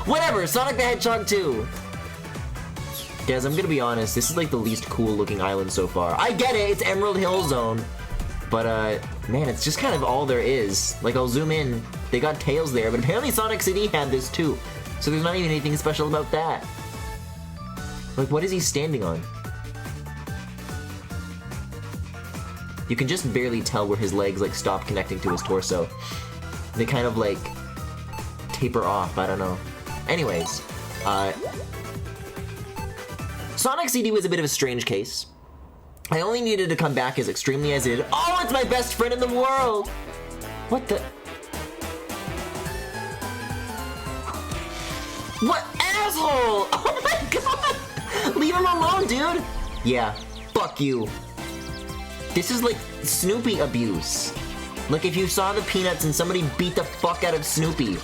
Whatever, Sonic the Hedgehog 2. Guys, I'm gonna be honest, this is like the least cool looking island so far. I get it, it's Emerald Hill Zone. But, man, it's just kind of all there is. Like, I'll zoom in. They got Tails there, but apparently Sonic CD had this too. So there's not even anything special about that. Like, what is he standing on? You can just barely tell where his legs, like, stop connecting to his torso. They kind of, like, taper off, I don't know. Anyways, Sonic CD was a bit of a strange case. I only needed to come back as extremely as it did. Oh, it's my best friend in the world! What the? What asshole! Oh my god! Leave him alone, dude! Yeah, fuck you. This is like Snoopy abuse. Like if you saw the Peanuts and somebody beat the fuck out of Snoopy.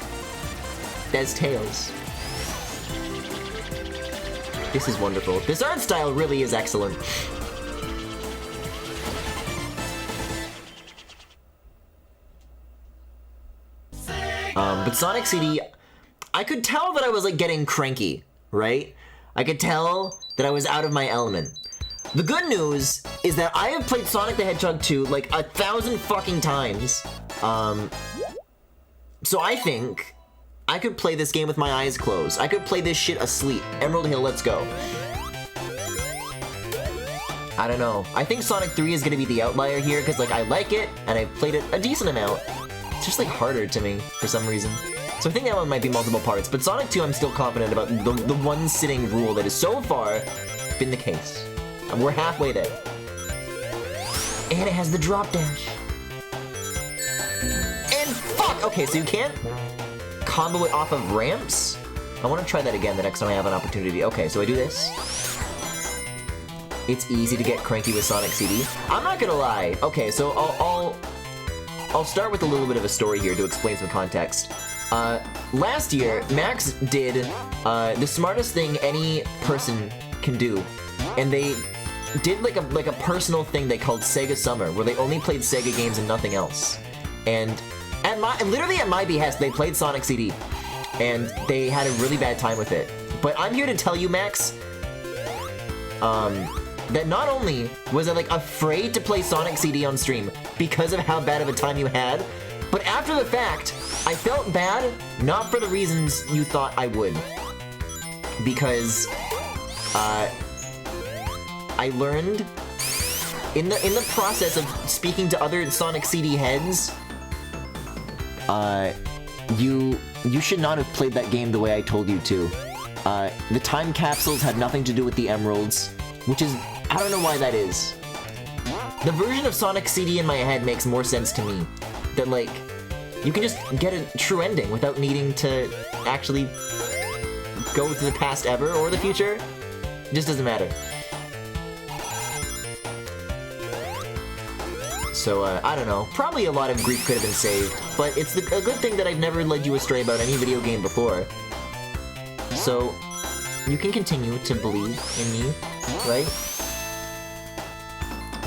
That's Tails. This is wonderful. This art style really is excellent. But Sonic CD, I could tell that I was like getting cranky, right? I could tell that I was out of my element. The good news is that I have played Sonic the Hedgehog 2 like 1,000 fucking times. So I think I could play this game with my eyes closed. I could play this shit asleep. Emerald Hill, let's go. I don't know. I think Sonic 3 is gonna be the outlier here because like I like it and I've played it a decent amount. It's just like harder to me for some reason. So I think that one might be multiple parts, but Sonic 2 I'm still confident about the one sitting rule that has so far been the case. And we're halfway there. And it has the drop dash. And fuck! Okay, so you can't combo it off of ramps? I want to try that again the next time I have an opportunity. Okay, so I do this. It's easy to get cranky with Sonic CD. I'm not gonna lie. Okay, so I'll start with a little bit of a story here to explain some context. Last year, Max did the smartest thing any person can do, and they did like a personal thing they called Sega Summer, where they only played Sega games and nothing else. And literally at my behest, they played Sonic CD, and they had a really bad time with it. But I'm here to tell you, Max, that not only was I like afraid to play Sonic CD on stream because of how bad of a time you had, but after the fact, I felt bad, not for the reasons you thought I would. Because, I learned in the process of speaking to other Sonic CD heads, you should not have played that game the way I told you to. The time capsules had nothing to do with the emeralds, which is, I don't know why that is. The version of Sonic CD in my head makes more sense to me. That like, you can just get a true ending without needing to actually go to the past ever or the future. It just doesn't matter. So, I don't know. Probably a lot of grief could have been saved, but it's a good thing that I've never led you astray about any video game before. So, you can continue to believe in me, right?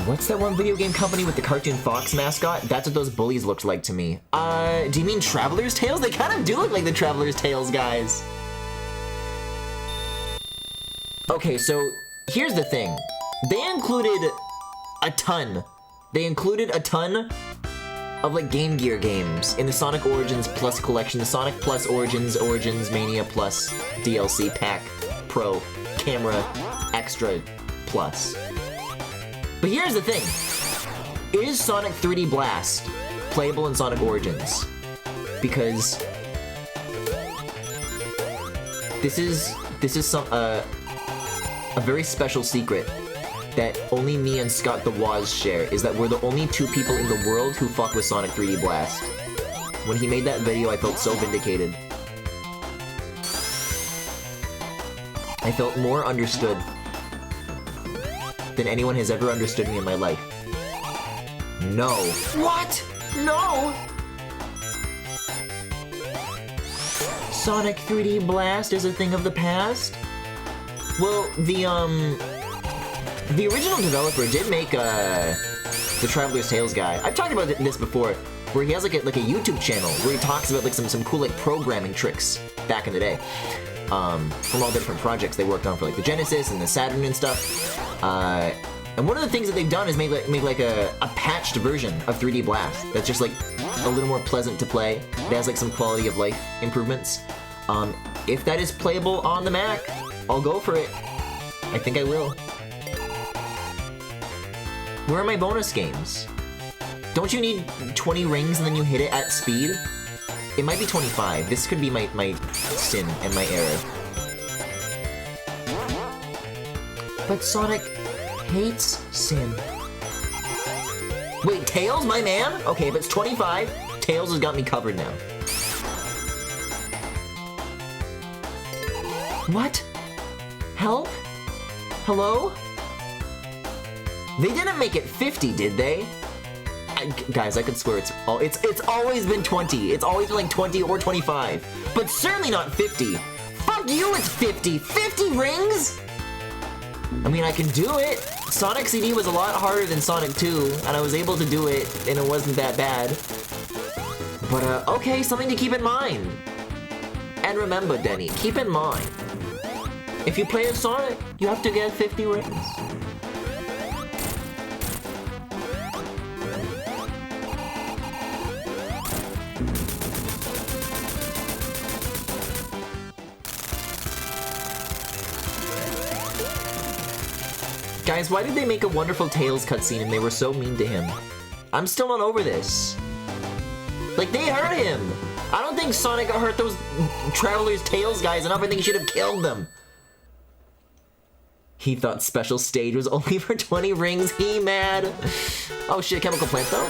What's that one video game company with the cartoon fox mascot? That's what those bullies looked like to me. Do you mean Traveler's Tales? They kind of do look like the Traveler's Tales guys. Okay, so here's the thing. They included a ton. They included a ton of like Game Gear games in the Sonic Origins Plus collection, the Sonic Plus Origins, Origins Mania Plus DLC Pack Pro Camera Extra Plus. But here's the thing. Is Sonic 3D Blast playable in Sonic Origins? Because this is some a very special secret that only me and Scott the Waz share, is that we're the only two people in the world who fuck with Sonic 3D Blast. When he made that video, I felt so vindicated. I felt more understood than anyone has ever understood me in my life. No. What? No! Sonic 3D Blast is a thing of the past? Well, the original developer did make, the Traveler's Tales guy. I've talked about this before. where he has like a YouTube channel where he talks about like some cool like programming tricks back in the day. From all the different projects they worked on for like the Genesis and the Saturn and stuff. And one of the things that they've done is make like a patched version of 3D Blast that's just like a little more pleasant to play. It has like some quality of life improvements. If that is playable on the Mac, I'll go for it. I think I will. Where are my bonus games? Don't you need 20 rings and then you hit it at speed? It might be 25. This could be my sin and my error. But Sonic hates sin. Wait, Tails, my man? Okay, if it's 25, Tails has got me covered now. What? Help? Hello? They didn't make it 50, did they? Guys, I could swear it's always been 20. It's always been like 20 or 25. But certainly not 50. Fuck you, it's 50. 50 rings? I mean, I can do it. Sonic CD was a lot harder than Sonic 2, and I was able to do it, and it wasn't that bad. But, okay, something to keep in mind. And remember, Denny, keep in mind, if you play as Sonic, you have to get 50 rings. Guys, why did they make a wonderful Tails cutscene and they were so mean to him? I'm still not over this. Like, they hurt him! I don't think Sonic hurt those Traveler's Tails guys enough. I think he should have killed them. He thought special stage was only for 20 rings. He mad. Oh shit, chemical plant though?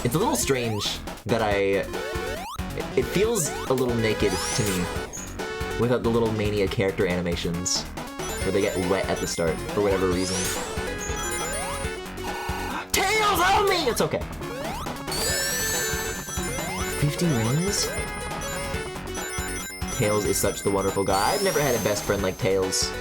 It's a little strange that it feels a little naked to me without the little Mania character animations where they get wet at the start for whatever reason. Tails, help me! It's okay. 50 rings? Tails is such the wonderful guy. I've never had a best friend like Tails.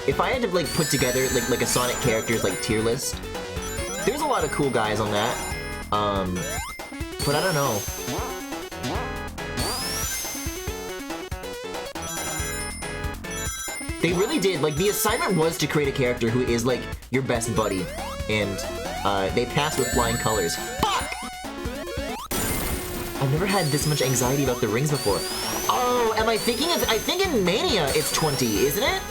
If I had to like put together like a Sonic characters like tier list, there's a lot of cool guys on that. But I don't know. They really did, like, the assignment was to create a character who is, like, your best buddy. And, they passed with flying colors. Fuck! I've never had this much anxiety about the rings before. Oh, am I thinking I think in Mania it's 20, isn't it?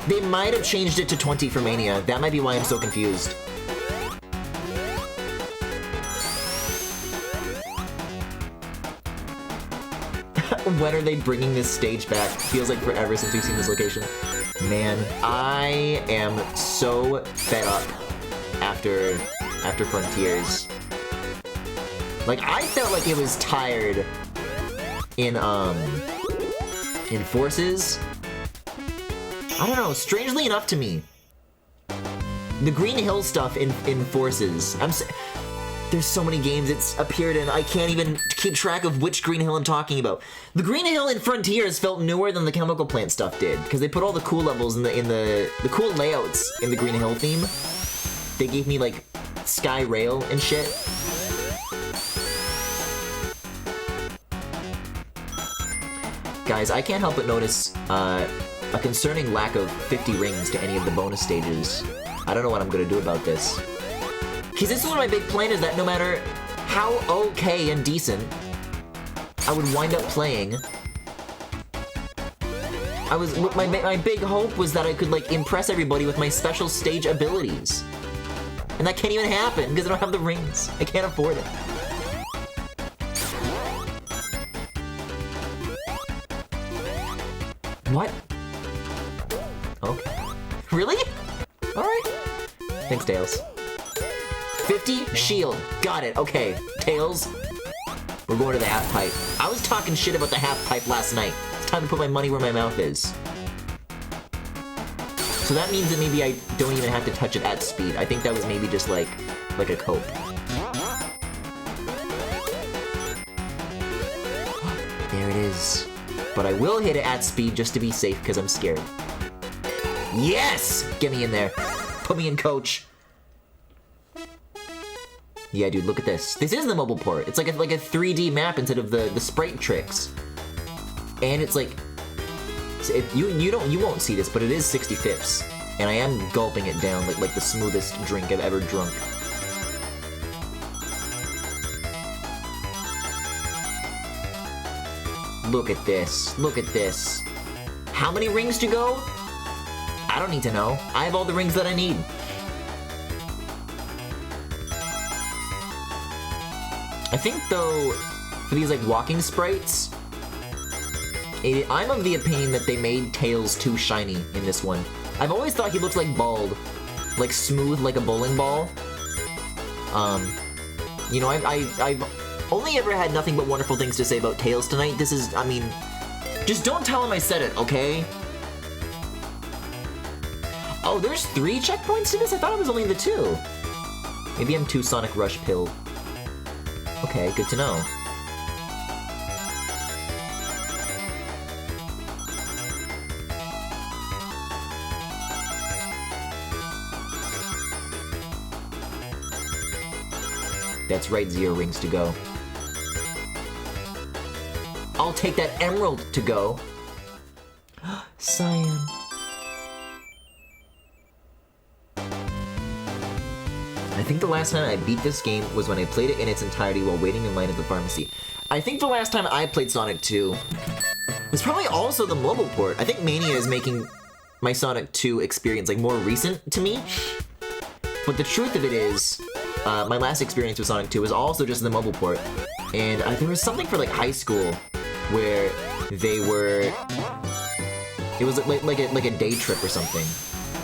They might have changed it to 20 for Mania. That might be why I'm so confused. When are they bringing this stage back? Feels like forever since we've seen this location. Man, I am so fed up after Frontiers. Like, I felt like it was tired in Forces. I don't know, strangely enough to me. The Green Hill stuff in Forces, there's so many games it's appeared in, I can't even keep track of which Green Hill I'm talking about. The Green Hill in Frontiers felt newer than the Chemical Plant stuff did, because they put all the cool levels in the cool layouts in the Green Hill theme. They gave me, like, Sky Rail and shit. Guys, I can't help but notice, a concerning lack of 50 rings to any of the bonus stages. I don't know what I'm gonna do about this. Because this is my big plan, is that no matter how okay and decent I would wind up playing, my big hope was that I could, like, impress everybody with my special stage abilities. And that can't even happen, because I don't have the rings. I can't afford it. What? Okay. Really? Alright. Thanks, Tails. 50? Shield. Got it. Okay. Tails, we're going to the half pipe. I was talking shit about the half pipe last night. It's time to put my money where my mouth is. So that means that maybe I don't even have to touch it at speed. I think that was maybe just like a cope. There it is. But I will hit it at speed just to be safe because I'm scared. Yes! Get me in there. Put me in, coach. Yeah, dude, look at this. This is the mobile port. It's like a 3D map instead of the sprite tricks. And it's like, you won't see this, but it is 60 fips, and I am gulping it down like the smoothest drink I've ever drunk. Look at this. Look at this. How many rings to go? I don't need to know. I have all the rings that I need. I think, though, for these, like, walking sprites, I'm of the opinion that they made Tails too shiny in this one. I've always thought he looked like bald. Like, smooth like a bowling ball. You know, I've only ever had nothing but wonderful things to say about Tails tonight. This is, I mean, just don't tell him I said it, okay? Oh, there's 3 checkpoints to this? I thought it was only the 2. Maybe I'm too Sonic Rush pilled. Okay, good to know. That's right, 0 rings to go. I'll take that emerald to go. Cyan. I think the last time I beat this game was when I played it in its entirety while waiting in line at the pharmacy. I think the last time I played Sonic 2 was probably also the mobile port. I think Mania is making my Sonic 2 experience like more recent to me. But the truth of it is, my last experience with Sonic 2 was also just the mobile port. And there was something for like high school where they were... It was like a day trip or something.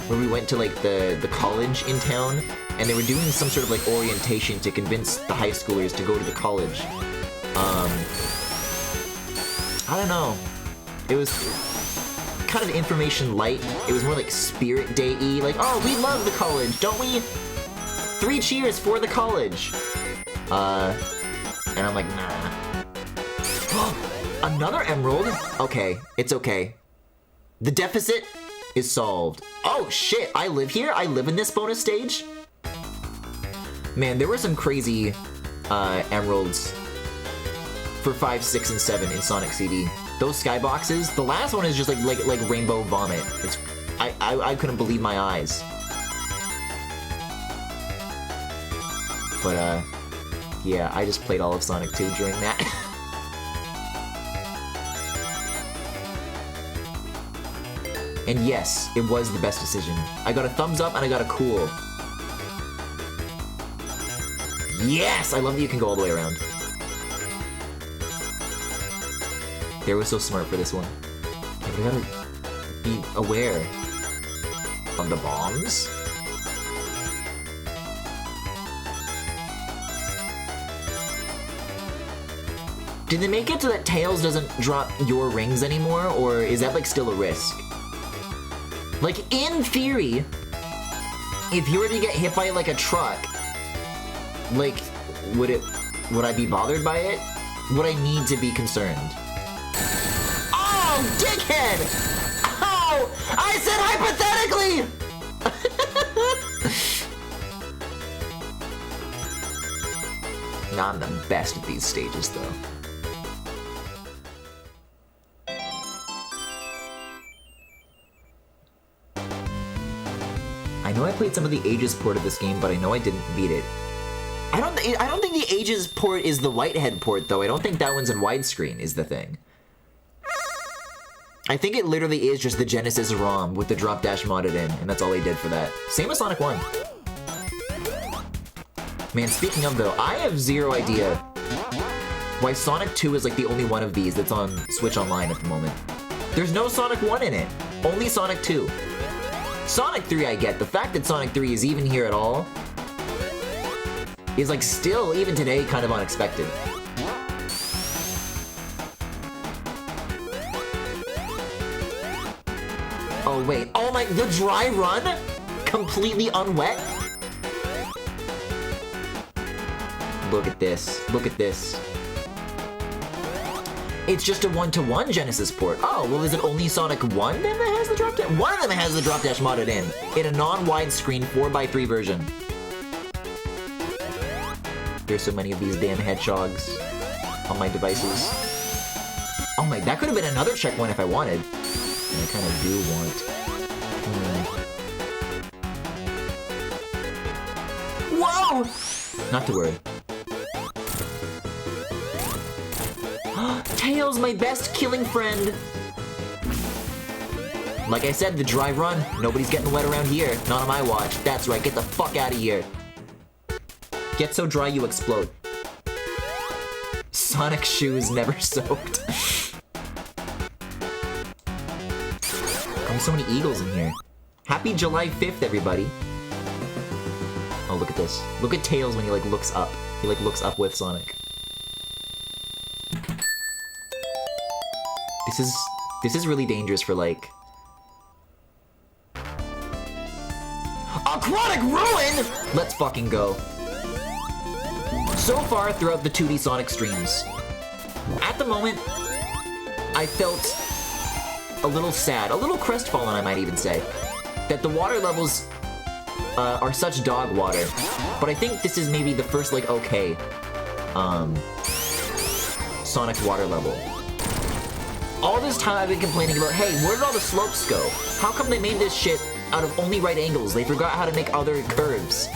Where we went to like the college in town, and they were doing some sort of like orientation to convince the high schoolers to go to the college. I don't know. It was kind of information light. It was more like Spirit Day-y, like, oh, we love the college, don't we? 3 cheers for the college. And I'm like, nah. Another emerald? Okay, it's okay. The deficit is solved. Oh shit, I live here? I live in this bonus stage? Man, there were some crazy emeralds for 5, 6, and 7 in Sonic CD. Those skyboxes, the last one is just like rainbow vomit. It's I couldn't believe my eyes. But yeah, I just played all of Sonic 2 during that. And yes, it was the best decision. I got a thumbs up and I got a cool. Yes! I love that you can go all the way around. They were so smart for this one. Okay, but we gotta be aware of the bombs. Did they make it so that Tails doesn't drop your rings anymore, or is that like still a risk? Like, in theory, if you were to get hit by like a truck, like, would I be bothered by it? Would I need to be concerned? Oh, dickhead! Oh, I said hypothetically! Nah, I'm the best at these stages, though. I know I played some of the Ages port of this game, but I know I didn't beat it. I don't think the Ages port is the Whitehead port, though. I don't think that one's in widescreen, is the thing. I think it literally is just the Genesis ROM with the drop dash modded in, and that's all they did for that. Same with Sonic 1. Man, speaking of, though, I have zero idea why Sonic 2 is like the only one of these that's on Switch Online at the moment. There's no Sonic 1 in it, only Sonic 2. Sonic 3 I get. The fact that Sonic 3 is even here at all is like still, even today, kind of unexpected. Oh wait, oh my, the dry run? Completely unwet? Look at this, look at this. It's just a 1-to-1 Genesis port. Oh, well, is it only Sonic 1 then that has the drop dash? One of them has the drop dash modded in a non-widescreen 4x3 version. There's so many of these damn hedgehogs on my devices. Oh my, that could have been another checkpoint if I wanted. And I kind of do want. Whoa! Not to worry. Tails, my best killing friend! Like I said, the dry run. Nobody's getting wet around here. Not on my watch. That's right, get the fuck out of here. Get so dry you explode. Sonic shoes never soaked. Oh, so many eagles in here. Happy July 5th, everybody. Oh, look at this. Look at Tails when he, like, looks up. He, like, looks up with Sonic. This is really dangerous for, like... Aquatic Ruin! Let's fucking go. So far throughout the 2D Sonic streams, at the moment, I felt a little sad, a little crestfallen, I might even say, that the water levels are such dog water. But I think this is maybe the first, like, okay, Sonic water level. All this time I've been complaining about, hey, where did all the slopes go? How come they made this shit out of only right angles? They forgot how to make other curves.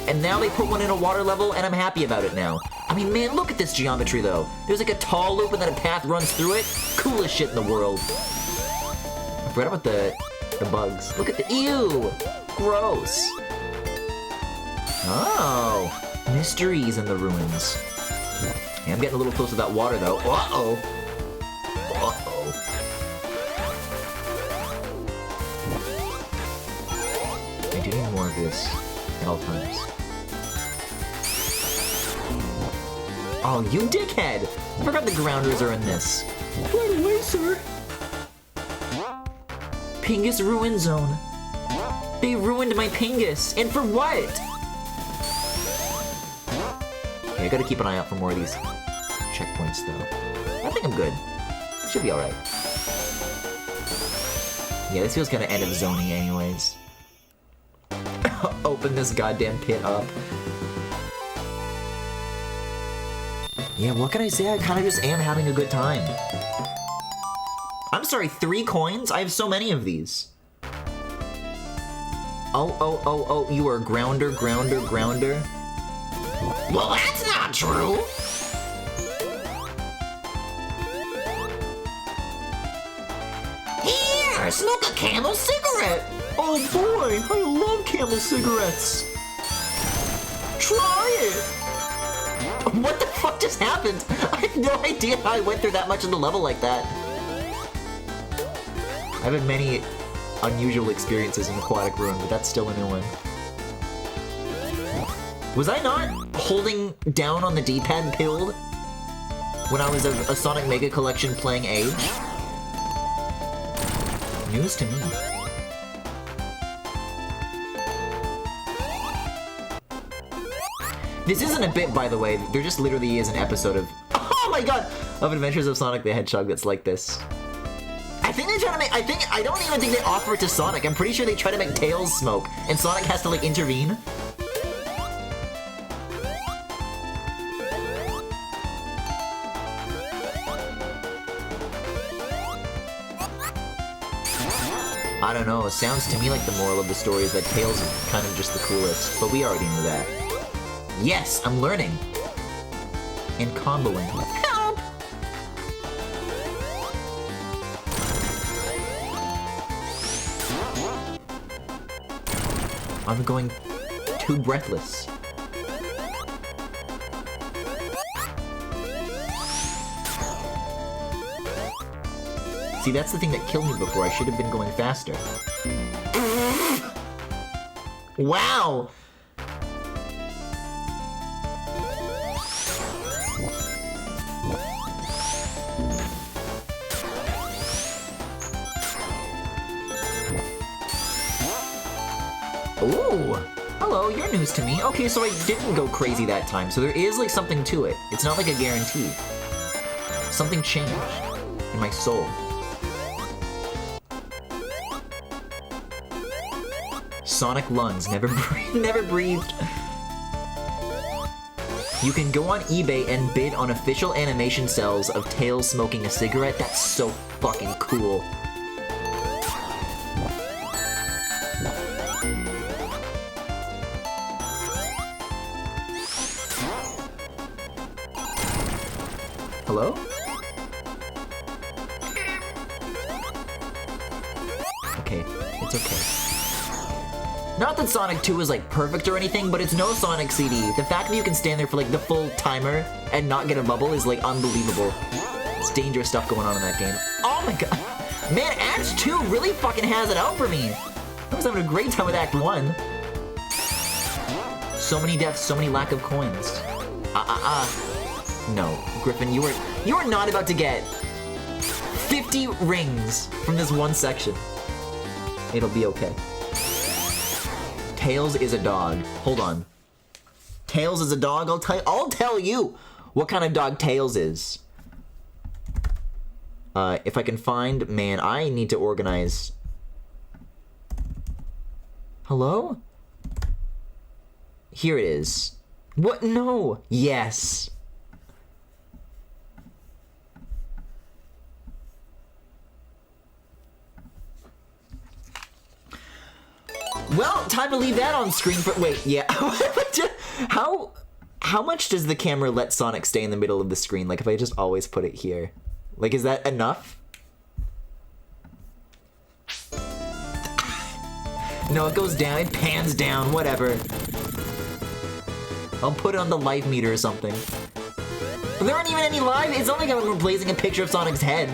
And now they put one in a water level, and I'm happy about it now. I mean, man, look at this geometry, though. There's like a tall loop and then a path runs through it. Coolest shit in the world. I forgot about the bugs. Look at the... Ew! Gross. Oh. Mysteries in the ruins. Yeah, I'm getting a little close to that water, though. Uh-oh. Uh-oh. I do need more of this at all times. Oh, you dickhead! I forgot the grounders are in this. Right away, sir. Pingus Ruin Zone. They ruined my Pingus, and for what? Okay, I gotta keep an eye out for more of these checkpoints, though. I think I'm good. Should be alright. Yeah, this feels kind of end of zoning anyways. Open this goddamn pit up. Yeah, what can I say? I kind of just am having a good time. I'm sorry, 3 coins? I have so many of these. Oh, you are grounder. Well, that's not true! Here, smoke a Camel cigarette! Oh boy, I love Camel cigarettes! Try it! What the fuck just happened? I have no idea how I went through that much of the level like that. I've had many unusual experiences in Aquatic Ruin, but that's still a new one. Was I not holding down on the D-pad and pilled when I was a Sonic Mega Collection playing Age? News to me. This isn't a bit, by the way. There just literally is an episode of... Oh my god! Of Adventures of Sonic the Hedgehog that's like this. I think they try to make... I don't even think they offer it to Sonic. I'm pretty sure they try to make Tails smoke, and Sonic has to, like, intervene. I don't know. It sounds to me like the moral of the story is that Tails is kind of just the coolest, but we already knew that. Yes, I'm learning. And comboing. Help! I'm going too breathless. See, that's the thing that killed me before. I should have been going faster. Wow! Ooh! Hello, you're news to me. Okay, so I didn't go crazy that time, so there is, like, something to it. It's not like a guarantee. Something changed in my soul. Sonic lungs, never breathed. You can go on eBay and bid on official animation cells of Tails smoking a cigarette. That's so fucking cool. Hello? Okay, it's okay. Not that Sonic 2 is like perfect or anything, but it's no Sonic CD. The fact that you can stand there for like the full timer and not get a bubble is like unbelievable. It's dangerous stuff going on in that game. Oh my god. Man, Act 2 really fucking has it out for me. I was having a great time with Act 1. So many deaths, so many lack of coins. No, Griffin, you are not about to get 50 rings from this one section. It'll be okay. Tails is a dog. Hold on. Tails is a dog? I'll tell you what kind of dog Tails is. If I can find... Man, I need to organize... Hello? Here it is. What? No! Yes! Well, time to leave that on screen for- wait, yeah. How much does the camera let Sonic stay in the middle of the screen? Like, if I just always put it here. Like, is that enough? No, it goes down, it pans down, whatever. I'll put it on the life meter or something. But there aren't even any live- it's not like I'm replacing a picture of Sonic's head.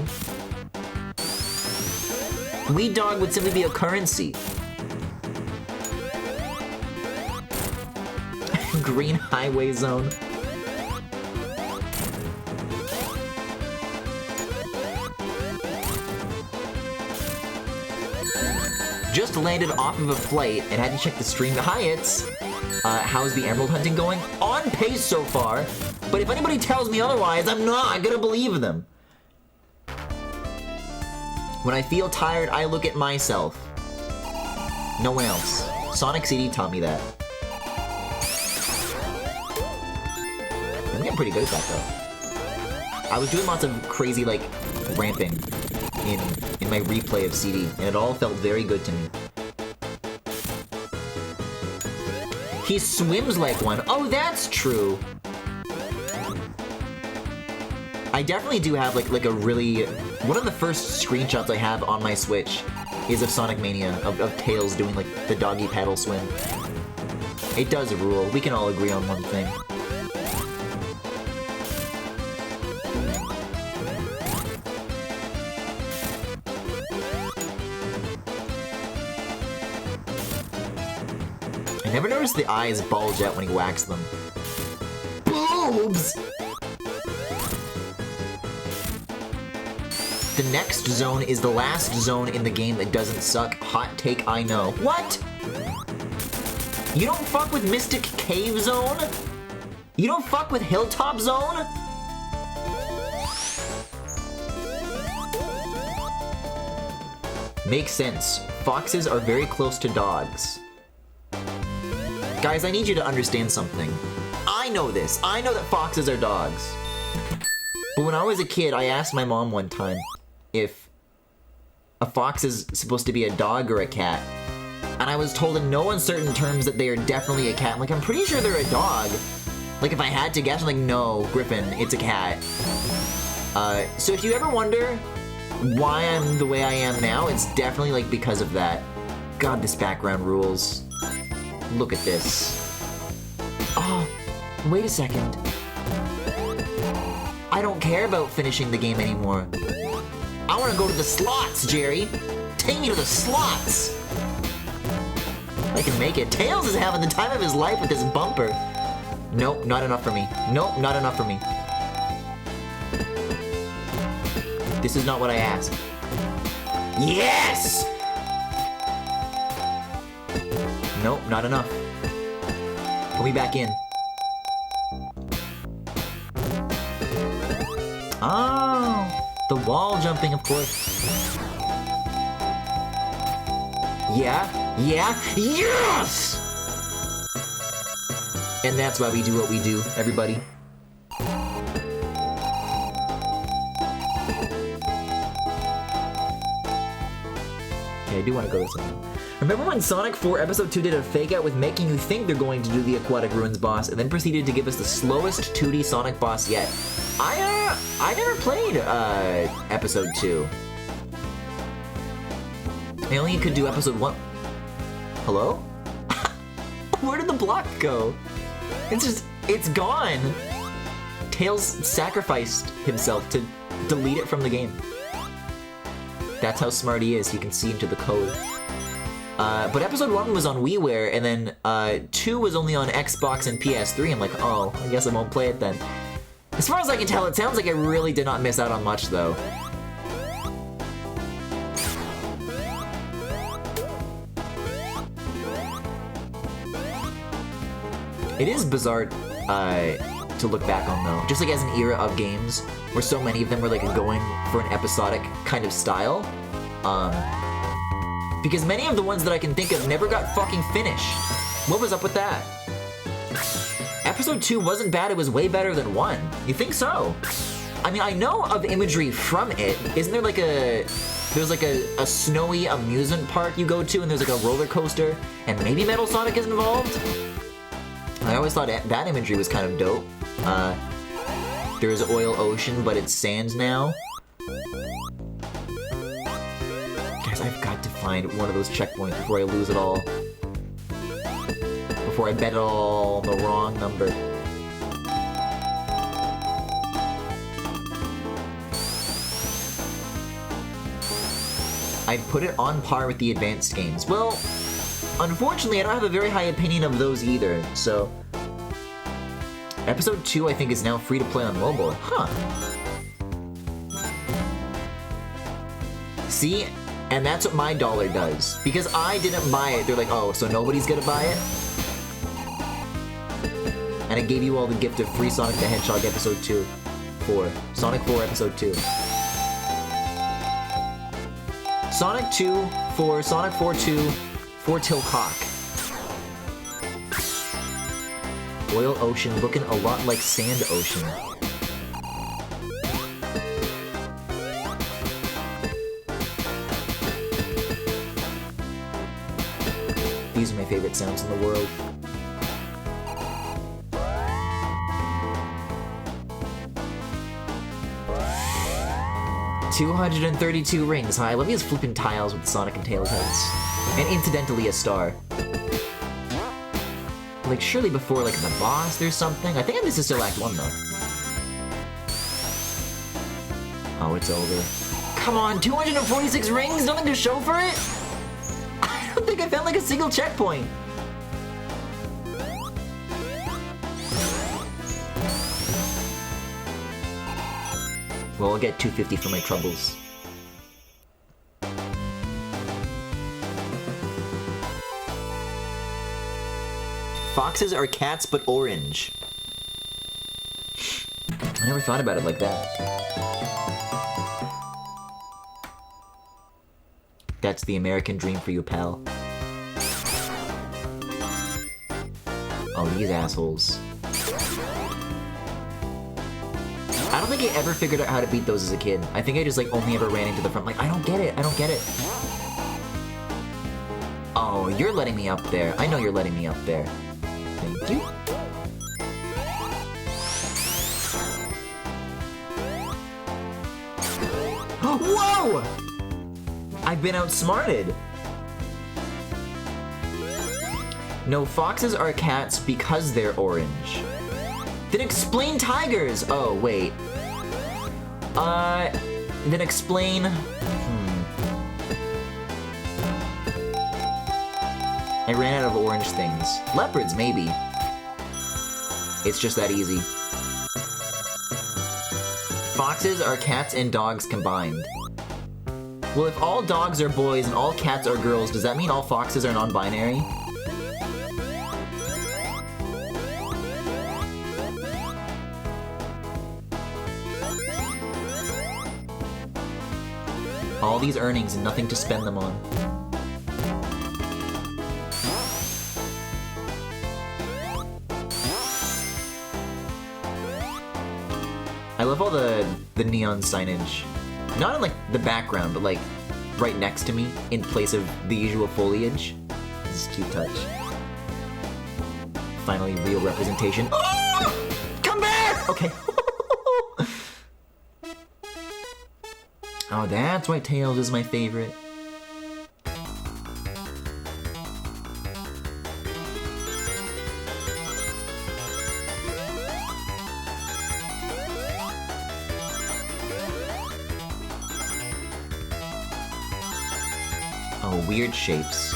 Weed Dog would simply be a currency. Green highway zone. Just landed off of a flight and had to check the stream. Hi, it's how's the emerald hunting going? On pace so far, but if anybody tells me otherwise, I'm not gonna believe them. When I feel tired, I look at myself. No one else. Sonic CD taught me that. I'm getting pretty good at that, though. I was doing lots of crazy, like, ramping in my replay of CD, and it all felt very good to me. He swims like one. Oh, that's true. I definitely do have, like a really... One of the first screenshots I have on my Switch is of Sonic Mania, of Tails doing, like, the doggy paddle swim. It does rule. We can all agree on one thing. I never noticed the eyes bulge out when he whacks them. Boobs! The next zone is the last zone in the game that doesn't suck. Hot take, I know. What? You don't fuck with Mystic Cave Zone? You don't fuck with Hilltop Zone? Makes sense. Foxes are very close to dogs. Guys, I need you to understand something. I know this. I know that foxes are dogs. But when I was a kid, I asked my mom one time if a fox is supposed to be a dog or a cat. And I was told in no uncertain terms that they are definitely a cat. I'm like, I'm pretty sure they're a dog. Like, if I had to guess, I'm like, no, Griffin, it's a cat. So if you ever wonder why I'm the way I am now, it's definitely, like, because of that. God, this background rules. Look at this. Oh, wait a second. I don't care about finishing the game anymore. I want to go to the slots, Jerry. Take me to the slots. I can make it. Tails is having the time of his life with this bumper. Nope, not enough for me. Nope, not enough for me. This is not what I asked. Yes! Nope, not enough. Put me back in. Ah! The wall jumping, of course. Yeah, yes! And that's why we do what we do, everybody. Okay, I do want to go this way. Remember when Sonic 4 Episode 2 did a fake out with making you think they're going to do the Aquatic Ruins boss and then proceeded to give us the slowest 2D Sonic boss yet? I never played Episode 2. I only could do Episode 1. Hello? Where did the block go? It's gone! Tails sacrificed himself to delete it from the game. That's how smart he is, he can see into the code. But Episode 1 was on WiiWare, and then 2 was only on Xbox and PS3. I'm like, oh, I guess I won't play it then. As far as I can tell, it sounds like I really did not miss out on much, though. It is bizarre to look back on, though. Just like as an era of games, where so many of them were like going for an episodic kind of style. Because many of the ones that I can think of never got fucking finished. What was up with that? Episode 2 wasn't bad, it was way better than 1. You think so? I mean, I know of imagery from it. Isn't there like there's like a snowy amusement park you go to, and there's like a roller coaster, and maybe Metal Sonic is involved? I always thought that imagery was kind of dope. There is Oil Ocean, but it's sand now. Guys, I've got to find one of those checkpoints before I lose it all. Before I bet it all on the wrong number. I'd put it on par with the advanced games. Well, unfortunately, I don't have a very high opinion of those either, so... Episode 2, I think, is now free to play on mobile. Huh. See? And that's what my dollar does. Because I didn't buy it, they're like, oh, so nobody's gonna buy it? And I gave you all the gift of free Sonic the Hedgehog Episode 2. Sonic 4 Episode 2. Sonic 2 for Sonic 4 2 for Tilcock. Oil Ocean looking a lot like Sand Ocean. These are my favorite sounds in the world. $232 rings. Hi, I love these flipping tiles with Sonic and Tails heads. And incidentally, a star. Like, surely before, like, the boss, there's something? I think this is still Act 1, though. Oh, it's over. Come on, 246 rings? Nothing to show for it? I don't think I found, like, a single checkpoint. Well, I'll get 250 for my troubles. Foxes are cats, but orange. I never thought about it like that. That's the American dream for you, pal. Oh, these assholes. I don't think I ever figured out how to beat those as a kid. I think I just, like, only ever ran into the front. Like, I don't get it. I don't get it. Oh, you're letting me up there. I know you're letting me up there. Thank you. Whoa! I've been outsmarted. No, foxes are cats because they're orange. Then explain tigers! Oh, wait. Then explain... I ran out of orange things. Leopards, maybe. It's just that easy. Foxes are cats and dogs combined. Well, if all dogs are boys and all cats are girls, does that mean all foxes are non-binary? All these earnings and nothing to spend them on. I love all the neon signage. Not in like the background, but like right next to me in place of the usual foliage. This is a cute touch. Finally, real representation. Oh! Come back! Okay. Oh, that's why Tails is my favorite. Oh, weird shapes.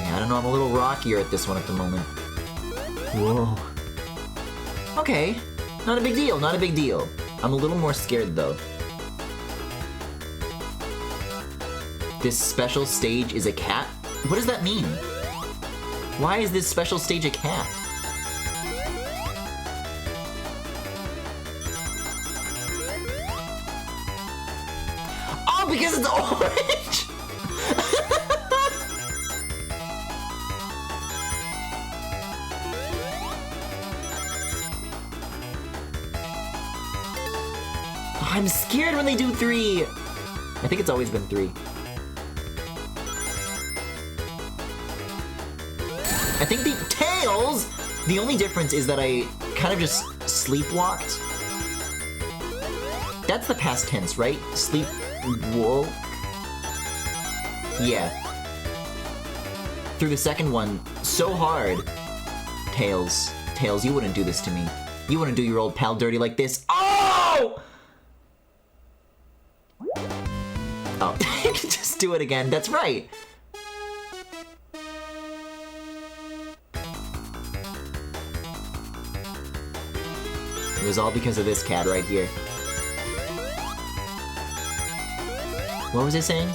I don't know, I'm a little rockier at this one at the moment. Whoa. Okay, not a big deal, not a big deal. I'm a little more scared though. This special stage is a cat? What does that mean? Why is this special stage a cat? Oh, because it's orange! I'm scared when they do 3. I think it's always been 3. I think the Tails! The only difference is that I kind of just sleepwalked. That's the past tense, right? Sleepwalk? Yeah. Through the second one, so hard. Tails. Tails, you wouldn't do this to me. You wouldn't do your old pal dirty like this. Oh! Oh, you can just do it again. That's right. It was all because of this cat right here. What was I saying?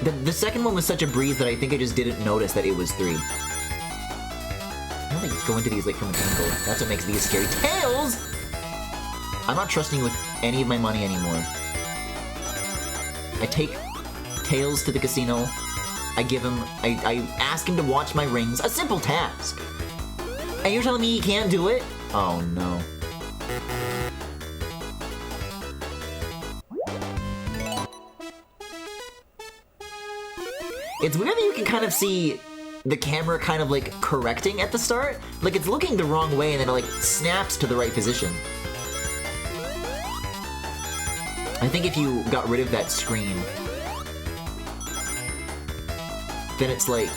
The second one was such a breeze that I think I just didn't notice that it was 3. I don't like go into these like from an angle. That's what makes these scary. Tails! I'm not trusting you with any of my money anymore. I take Tails to the casino. I give him, I ask him to watch my rings. A simple task. And you're telling me he can't do it? Oh no. It's weird that you can kind of see the camera kind of like correcting at the start. Like it's looking the wrong way and then it like snaps to the right position. I think if you got rid of that screen, then it's like,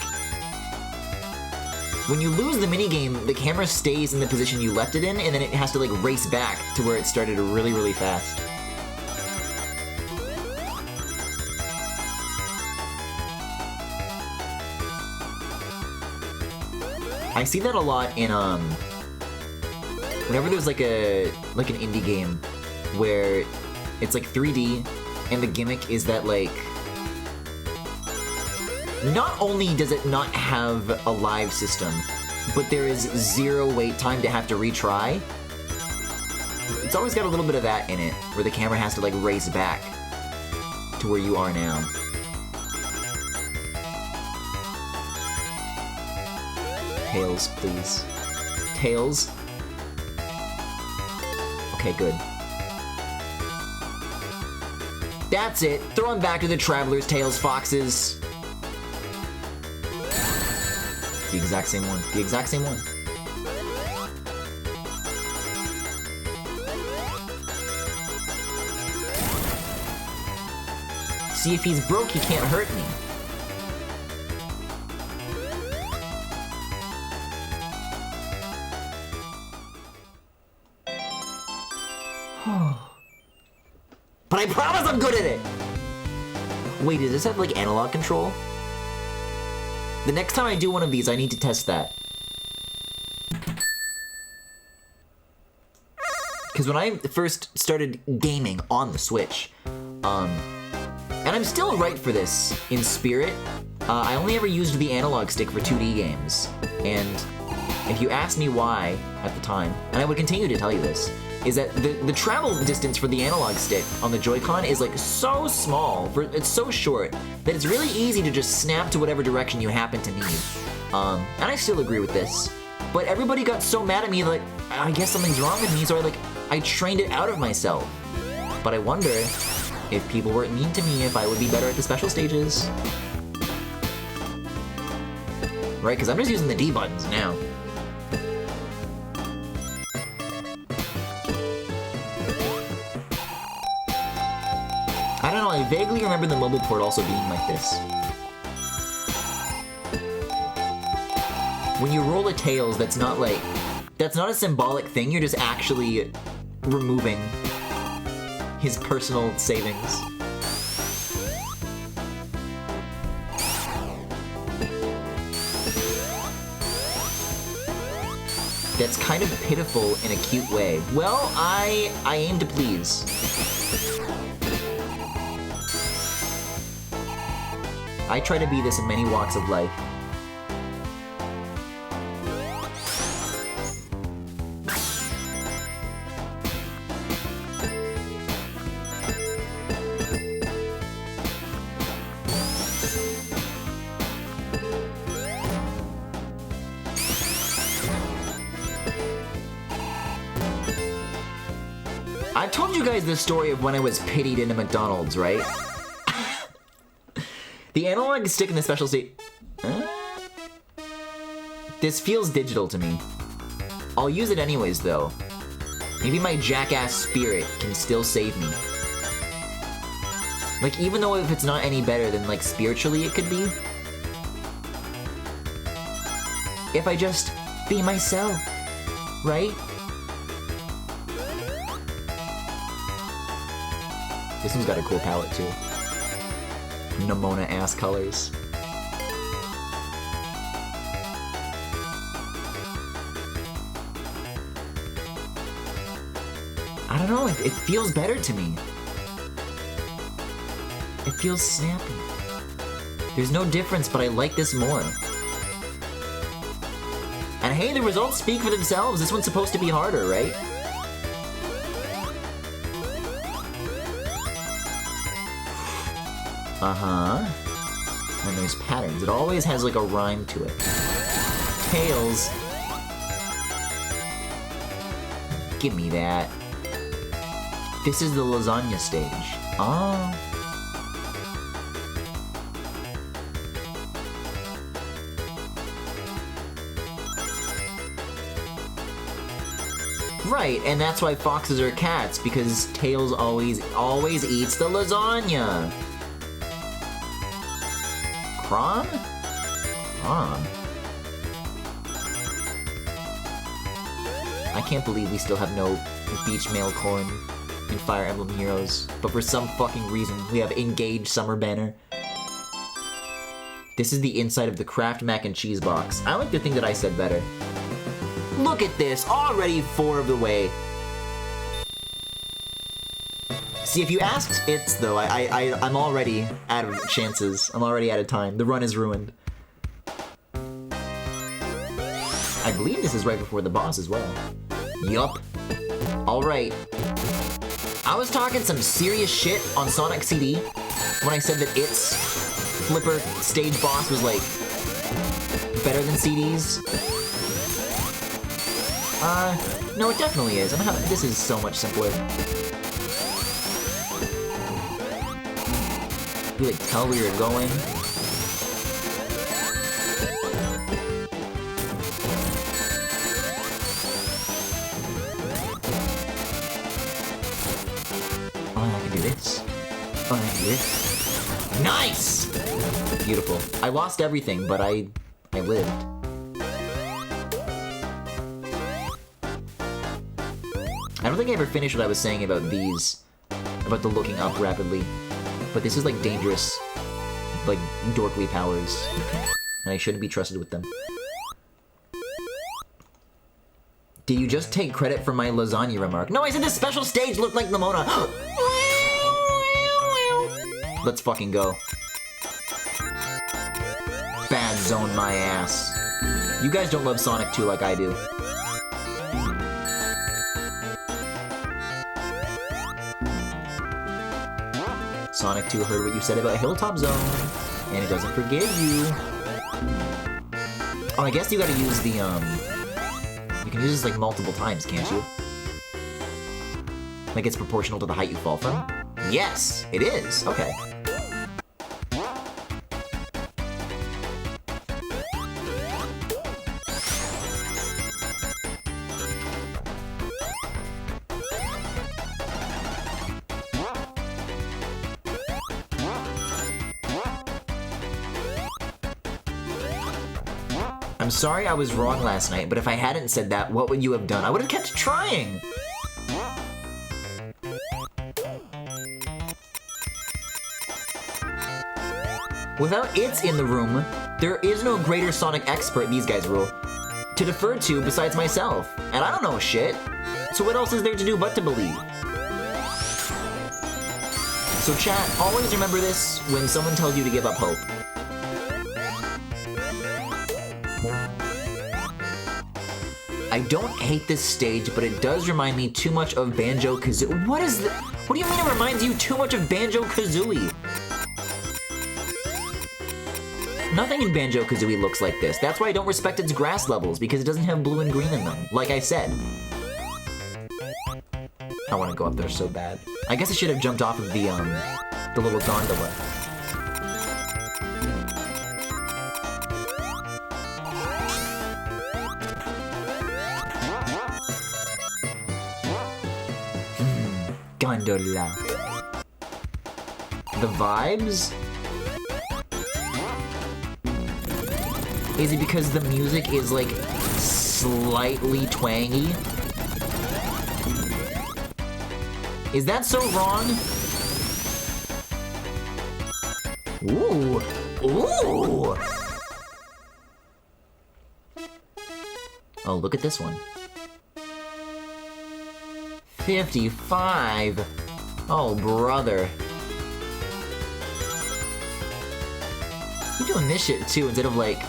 when you lose the minigame, the camera stays in the position you left it in, and then it has to like race back to where it started really, really fast. I see that a lot in, whenever there's like an indie game where it's like 3D, and the gimmick is that like, not only does it not have a live system, but there is 0 wait time to have to retry. It's always got a little bit of that in it, where the camera has to like race back to where you are now. Tails, please. Tails? Okay, good. That's it. Throw him back to the Traveler's Tales Foxes. The exact same one. The exact same one. See, if he's broke, he can't hurt me. But I promise I'm good at it! Wait, does this have like analog control? The next time I do one of these, I need to test that. Because when I first started gaming on the Switch, and I'm still right for this in spirit, I only ever used the analog stick for 2D games, and if you asked me why at the time, and I would continue to tell you this, is that the travel distance for the analog stick on the Joy-Con is like so small, it's so short, that it's really easy to just snap to whatever direction you happen to need. And I still agree with this, but everybody got so mad at me that I guess something's wrong with me, so I trained it out of myself. But I wonder if people weren't mean to me, if I would be better at the special stages. Right, because I'm just using the D buttons now. I don't know, I vaguely remember the mobile port also being like this. When you roll a Tails, that's not a symbolic thing, you're just actually removing his personal savings. That's kind of pitiful in a cute way. Well, I aim to please. I try to be this in many walks of life. I've told you guys the story of when I was pitied into McDonald's, right? The analog stick in the special state... This feels digital to me. I'll use it anyways, though. Maybe my jackass spirit can still save me. Like, even though if it's not any better than, like, spiritually it could be. If I just be myself, right? This one's got a cool palette, too. Nimona-ass colors. I don't know, it feels better to me. It feels snappy. There's no difference, but I like this more. And hey, the results speak for themselves. This one's supposed to be harder, right? Uh-huh. And there's patterns. It always has like a rhyme to it. Tails. Give me that. This is the lasagna stage. Oh. Right, and that's why foxes are cats, because Tails always eats the lasagna. Kron? Kron? I can't believe we still have no beach mail corn in Fire Emblem Heroes, but for some fucking reason, we have Engage Summer Banner. This is the inside of the Kraft Mac and Cheese box. I like to think that I said better. Look at this, already 4 of the way. See, if you asked It's, though, I'm already out of chances. I'm already out of time. The run is ruined. I believe this is right before the boss as well. Yup. Alright. I was talking some serious shit on Sonic CD when I said that It's Flipper stage boss was, like, better than CD's. No, it definitely is. This is so much simpler. You like tell where you're going. Oh, I can do this. Oh, I can do this. Nice! Beautiful. I lost everything, but I lived. I don't think I ever finished what I was saying about these. About the looking up rapidly. But this is like dangerous, like dorkly powers. And I shouldn't be trusted with them. Did you just take credit for my lasagna remark? No, I said this special stage looked like Nimona. Let's fucking go. Zone my ass. You guys don't love Sonic 2 like I do. Sonic 2 heard what you said about Hilltop Zone, and it doesn't forgive you. Oh, I guess you gotta use the, you can use this, like, multiple times, can't you? Like, it's proportional to the height you fall from? Yes, it is. Okay. I'm sorry I was wrong last night, but if I hadn't said that, what would you have done? I would have kept trying! Without It's in the room, there is no greater Sonic expert, these guys rule, to defer to besides myself. And I don't know shit. So what else is there to do but to believe? So chat, always remember this when someone tells you to give up hope. I don't hate this stage, but it does remind me too much of Banjo-Kazooie. What is that? What do you mean it reminds you too much of Banjo-Kazooie? Nothing in Banjo-Kazooie looks like this. That's why I don't respect its grass levels, because it doesn't have blue and green in them, like I said. I want to go up there so bad. I guess I should have jumped off of the little gondola. Gondola. The vibes? Is it because the music is, like, slightly twangy? Is that so wrong? Ooh! Ooh! Oh, look at this one. 55! Oh, brother. You're doing this shit, too, instead of, like,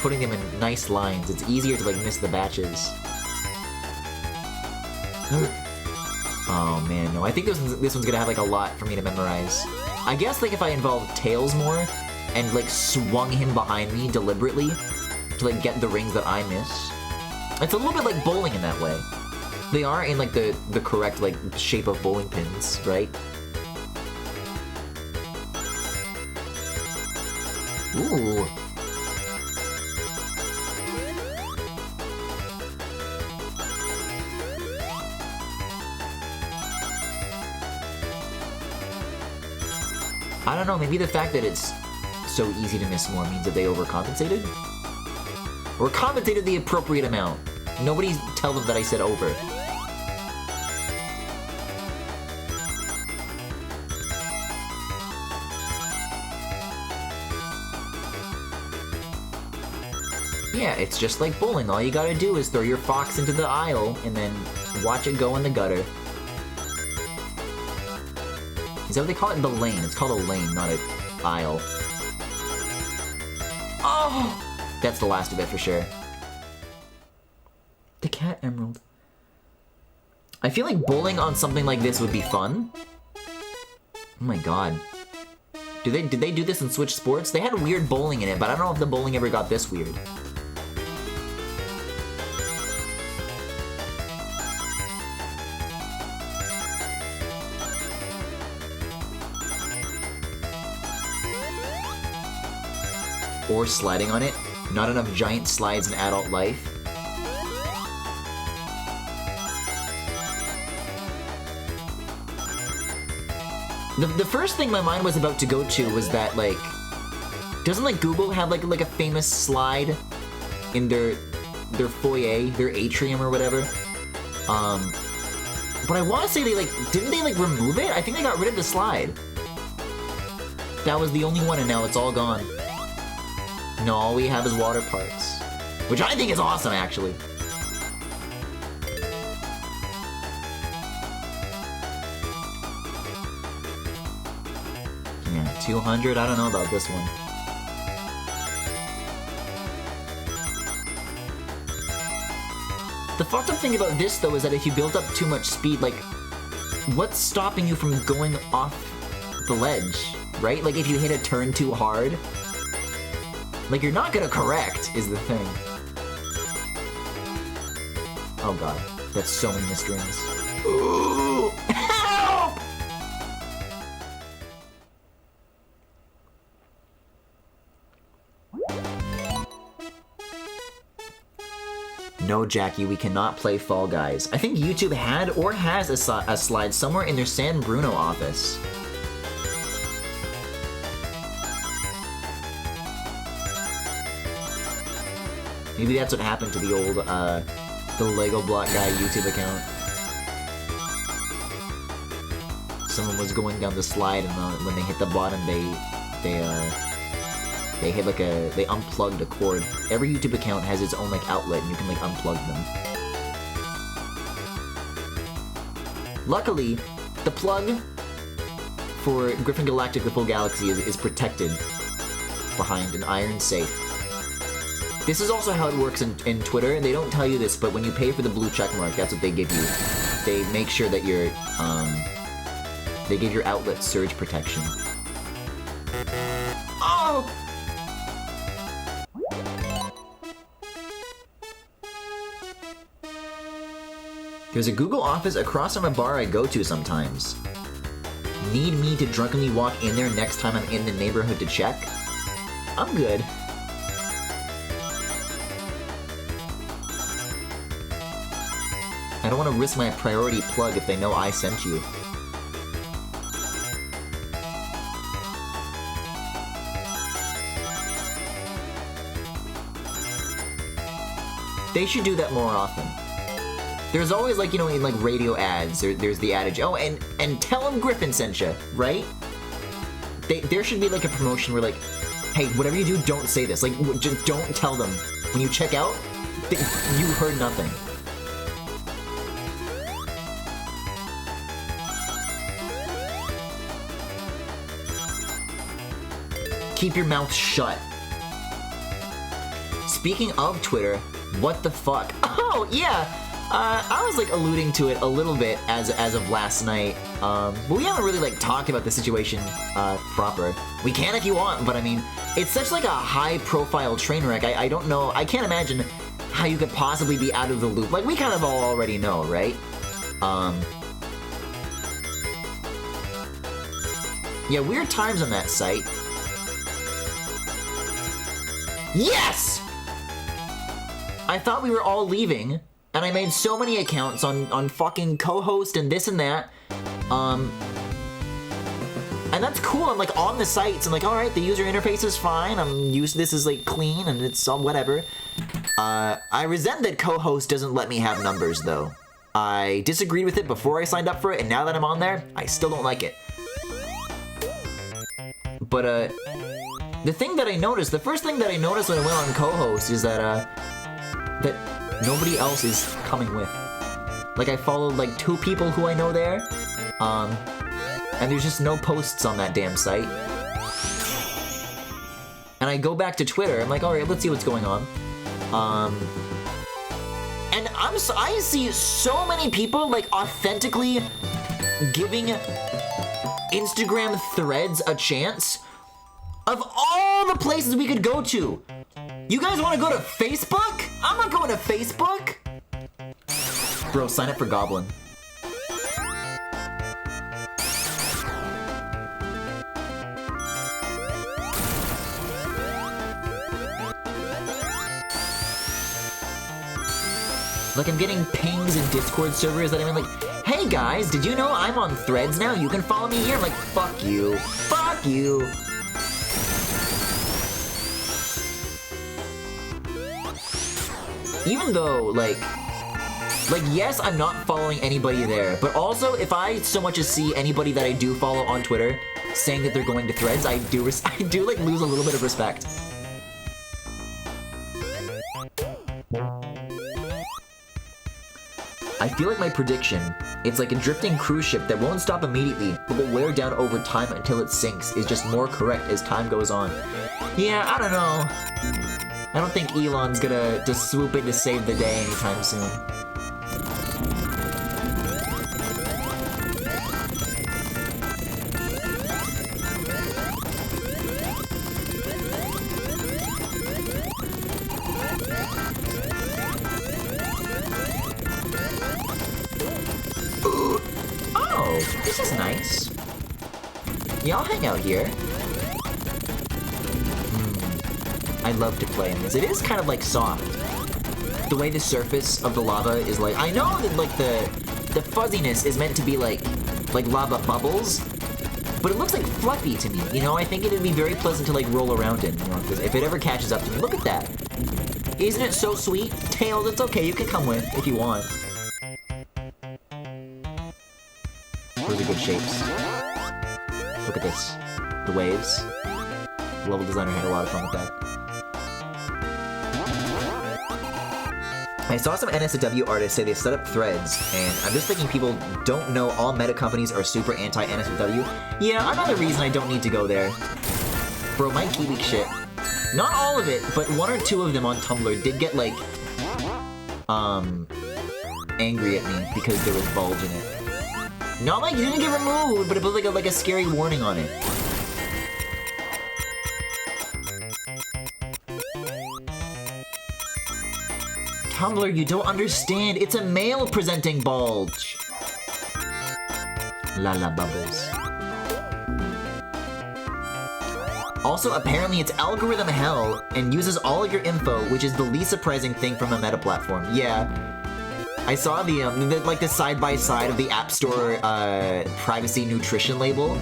putting them in nice lines. It's easier to, like, miss the batches. Oh, man, no. I think this one's gonna have, like, a lot for me to memorize. I guess, like, if I involved Tails more, and, like, swung him behind me deliberately to, like, get the rings that I miss. It's a little bit like bowling in that way. They are in, like, the correct, like, shape of bowling pins, right? Ooh. I don't know, maybe the fact that it's so easy to miss more means that they overcompensated? Or compensated the appropriate amount. Nobody tell them that I said over. Yeah, it's just like bowling. All you gotta do is throw your fox into the aisle and then watch it go in the gutter. Is that what they call it? The lane. It's called a lane, not an aisle. Oh! That's the last of it for sure. The cat emerald. I feel like bowling on something like this would be fun. Oh my god. Did they do this in Switch Sports? They had weird bowling in it, but I don't know if the bowling ever got this weird. Or sliding on it. Not enough giant slides in adult life. The first thing my mind was about to go to was that, like, doesn't, like, Google have, like a famous slide in their foyer, their atrium or whatever? But I want to say they, like, didn't they, like, remove it? I think they got rid of the slide. That was the only one and now it's all gone. No, all we have is water parks. Which I think is awesome, actually. Yeah, 200? I don't know about this one. The fucked up thing about this, though, is that if you build up too much speed, like, what's stopping you from going off the ledge, right? Like, if you hit a turn too hard, like, you're not gonna correct, is the thing. Oh god, that's so many misdreams. Ooh, help! No, Jackie, we cannot play Fall Guys. I think YouTube had or has a slide somewhere in their San Bruno office. Maybe that's what happened to the old, the Lego Block Guy YouTube account. Someone was going down the slide, and when they hit the bottom, they hit like they unplugged a cord. Every YouTube account has its own like outlet, and you can like unplug them. Luckily, the plug for Griffin Galactic: The Full Galaxy is protected behind an iron safe. This is also how it works in Twitter, and they don't tell you this, but when you pay for the blue checkmark, that's what they give you. They make sure that you're, they give your outlet surge protection. Oh! There's a Google office across from a bar I go to sometimes. Need me to drunkenly walk in there next time I'm in the neighborhood to check? I'm good. I don't want to risk my priority plug if they know I sent you. They should do that more often. There's always, like, you know, in, like, radio ads, there's the adage, oh, and tell them Griffin sent you, right? There should be, like, a promotion where, like, hey, whatever you do, don't say this. Like, just don't tell them. When you check out, you heard nothing. Keep your mouth shut. Speaking of Twitter, what the fuck? Oh, yeah! I was, like, alluding to it a little bit as of last night. But we haven't really, like, talked about the situation, proper. We can if you want, but I mean, it's such, like, a high-profile train wreck. I don't know, I can't imagine how you could possibly be out of the loop. Like, we kind of all already know, right? Yeah, weird times on that site. Yes! I thought we were all leaving, and I made so many accounts on fucking co-host and this and that. And that's cool. I'm like on the sites and like, all right, the user interface is fine. I'm used to this is like clean and it's all whatever. I resent that co-host doesn't let me have numbers though. I disagreed with it before I signed up for it, and now that I'm on there, I still don't like it. But the thing that I noticed, the first thing that I noticed when I went on co-host is that that nobody else is coming with. Like, I followed like 2 people who I know there, and there's just no posts on that damn site. And I go back to Twitter, I'm like, alright, let's see what's going on. And I see so many people, like, authentically giving Instagram threads a chance. Of all the places we could go to, you guys want to go to Facebook? I'm not going to Facebook. Bro, sign up for Goblin. Like, I'm getting pings in Discord servers that I'm in, like, hey guys, did you know I'm on Threads now? You can follow me here. I'm like, fuck you. Fuck you. Even though, like, yes, I'm not following anybody there, but also, if I so much as see anybody that I do follow on Twitter saying that they're going to Threads, I do like, lose a little bit of respect. I feel like my prediction, it's like a drifting cruise ship that won't stop immediately, but will wear down over time until it sinks, is just more correct as time goes on. Yeah, I don't know. I don't think Elon's gonna just swoop in to save the day anytime soon. this is nice. Yeah, I'll hang out here. I love to play in this. It is kind of like soft. The way the surface of the lava is like, I know that like the fuzziness is meant to be like lava bubbles, but it looks like fluffy to me, you know? I think it would be very pleasant to like roll around in, you know, because if it ever catches up to me, look at that. Isn't it so sweet? Tails, it's okay, you can come with if you want. Those are good shapes. Look at this. The waves. The level designer had a lot of fun with that. I saw some NSFW artists say they set up threads, and I'm just thinking people don't know all meta companies are super anti-NSFW. Yeah, another reason I don't need to go there. Bro, my Kiwi shit. Not all of it, but one or two of them on Tumblr did get, like, angry at me because there was bulge in it. Not like it didn't get removed, but it was like a scary warning on it. Tumblr, you don't understand. It's a male presenting bulge. Lala bubbles. Also, apparently it's algorithm hell and uses all of your info, which is the least surprising thing from a meta platform. Yeah. I saw the side-by-side of the App Store privacy nutrition label.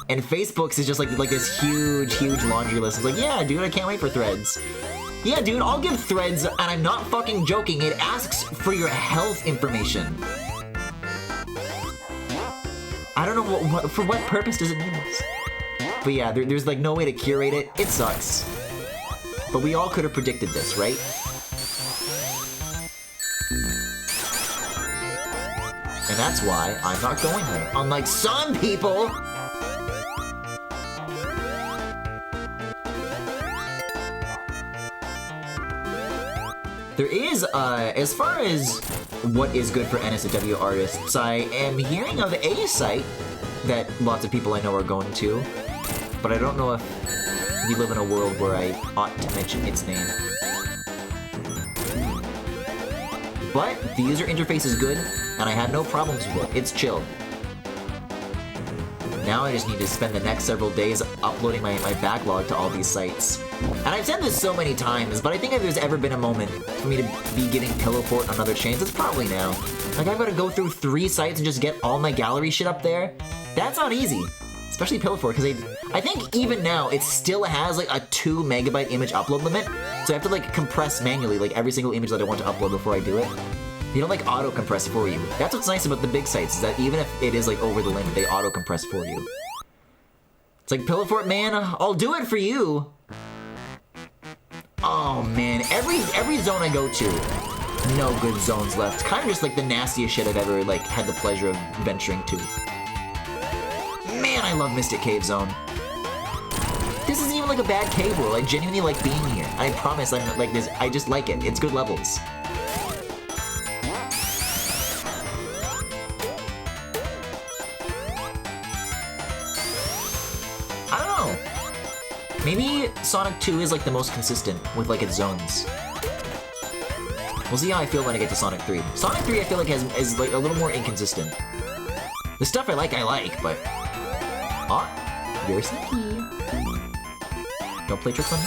And Facebook's is just like this huge laundry list. It's like, yeah, dude, I can't wait for Threads. Yeah, dude, I'll give Threads, and I'm not fucking joking, it asks for your health information. I don't know for what purpose does it need this? But yeah, there's like no way to curate it. It sucks. But we all could have predicted this, right? And that's why I'm not going there. Unlike some people! There is, as far as what is good for NSFW artists, I am hearing of a site that lots of people I know are going to, but I don't know if we live in a world where I ought to mention its name. But the user interface is good, and I have no problems with it. It's chill. Now I just need to spend the next several days uploading my backlog to all these sites. And I've said this so many times, but I think if there's ever been a moment for me to be getting Pillow Fort on other chains, it's probably now. Like, I've got to go through 3 sites and just get all my gallery shit up there. That's not easy. Especially Pillow Fort, because I think even now, it still has, like, a 2 megabyte image upload limit. So I have to, like, compress manually, like, every single image that I want to upload before I do it. They don't, like, auto-compress for you. That's what's nice about the big sites, is that even if it is, like, over the limit, they auto-compress for you. It's like, Pillow Fort, man, I'll do it for you. Oh, man, every zone I go to, no good zones left. Kind of just, like, the nastiest shit I've ever, like, had the pleasure of venturing to. Man, I love Mystic Cave Zone. This isn't even, like, a bad cave world. I genuinely like being here. I promise I'm not like this. I just like it. It's good levels. Maybe Sonic 2 is like the most consistent with like its zones. We'll see how I feel when I get to Sonic 3. Sonic 3 I feel like is like a little more inconsistent. The stuff I like, but... Ah, you're sneaky. Don't play tricks on me.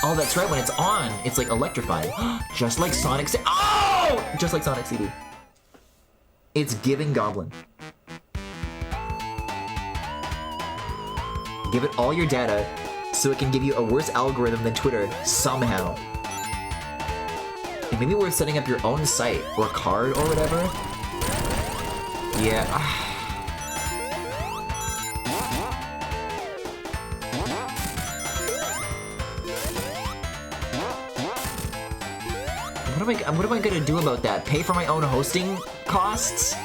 Oh, that's right, when it's on, it's like electrified. Just like Sonic CD. Oh! Just like Sonic CD. It's giving Goblin. Give it all your data, so it can give you a worse algorithm than Twitter, somehow. And maybe worth setting up your own site, or card, or whatever. Yeah. What am I gonna do about that? Pay for my own hosting costs?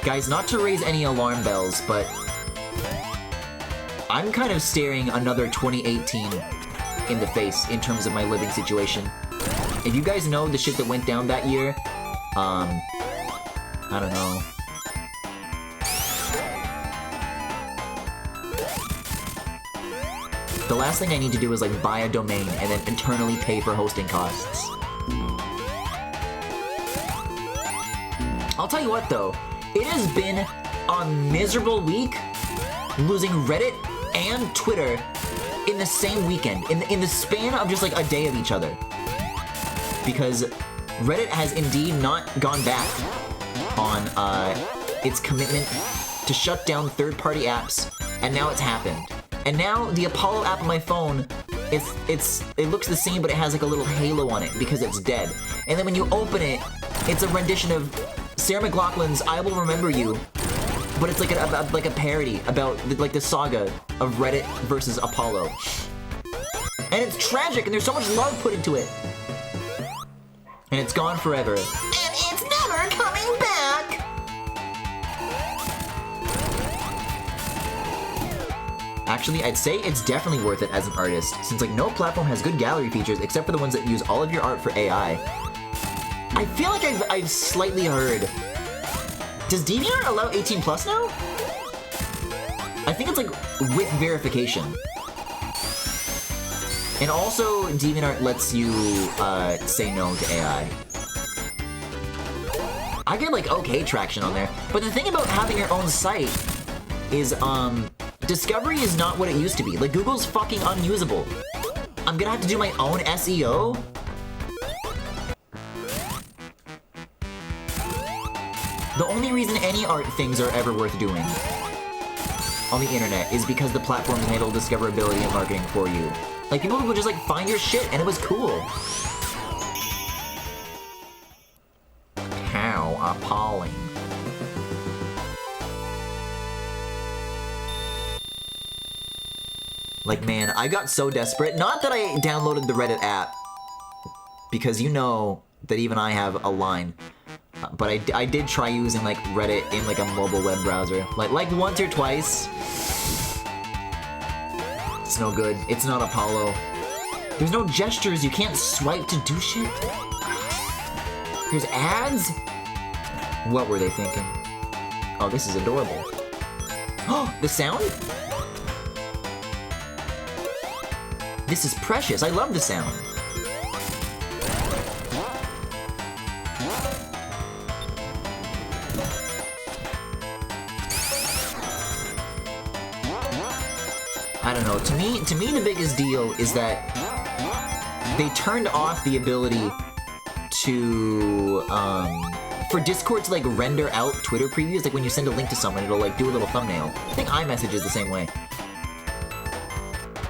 Guys, not to raise any alarm bells, but I'm kind of staring another 2018 in the face in terms of my living situation. If you guys know the shit that went down that year, I don't know. The last thing I need to do is like buy a domain and then internally pay for hosting costs. I'll tell you what though, it has been a miserable week losing Reddit and Twitter in the same weekend, in the span of just like a day of each other. Because Reddit has indeed not gone back on its commitment to shut down third-party apps, and now it's happened. And now the Apollo app on my phone, it looks the same, but it has like a little halo on it because it's dead. And then when you open it, it's a rendition of Sarah McLachlan's "I Will Remember You," but it's like a parody about like the saga of Reddit versus Apollo. And it's tragic, and there's so much love put into it. And it's gone forever. And it's never coming back! Actually, I'd say it's definitely worth it as an artist, since like no platform has good gallery features except for the ones that use all of your art for AI. I feel like I've slightly heard. Does DeviantArt allow 18 plus now? I think it's like with verification. And also, DeviantArt lets you say no to AI. I get like okay traction on there, but the thing about having your own site is discovery is not what it used to be. Like Google's fucking unusable. I'm gonna have to do my own SEO. The only reason any art things are ever worth doing on the internet is because the platforms handle discoverability and marketing for you. Like, people would just, like, find your shit, and it was cool. How appalling. Like, man, I got so desperate. Not that I downloaded the Reddit app, because you know that even I have a line. But I did try using, like, Reddit in, like, a mobile web browser. Like once or twice. It's no good. It's not Apollo. There's no gestures. You can't swipe to do shit. There's ads? What were they thinking? Oh, this is adorable. Oh, the sound? This is precious. I love the sound. I don't know. To me, the biggest deal is that they turned off the ability to, for Discord to, like, render out Twitter previews. Like, when you send a link to someone, it'll, like, do a little thumbnail. I think iMessage is the same way.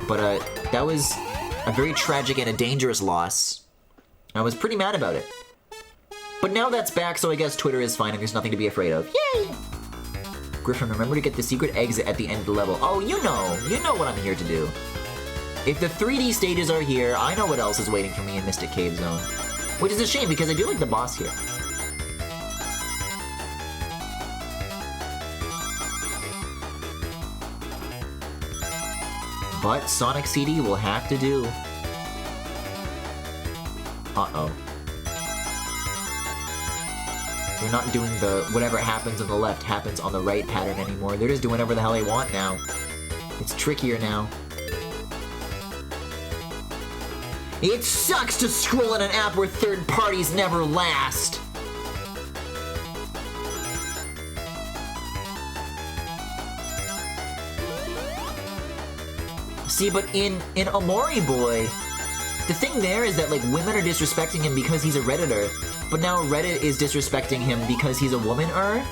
But, that was a very tragic and a dangerous loss. I was pretty mad about it. But now that's back, so I guess Twitter is fine and there's nothing to be afraid of. Yay! Griffin, remember to get the secret exit at the end of the level. Oh, you know what I'm here to do. If the 3D stages are here, I know what else is waiting for me in Mystic Cave Zone. Which is a shame, because I do like the boss here. But Sonic CD will have to do. Uh-oh. They're not doing the whatever happens on the left happens on the right pattern anymore. They're just doing whatever the hell they want now. It's trickier now. It sucks to scroll in an app where third parties never last. See, but in Omori Boy, the thing there is that, like, women are disrespecting him because he's a Redditor, but now Reddit is disrespecting him because he's a woman-er?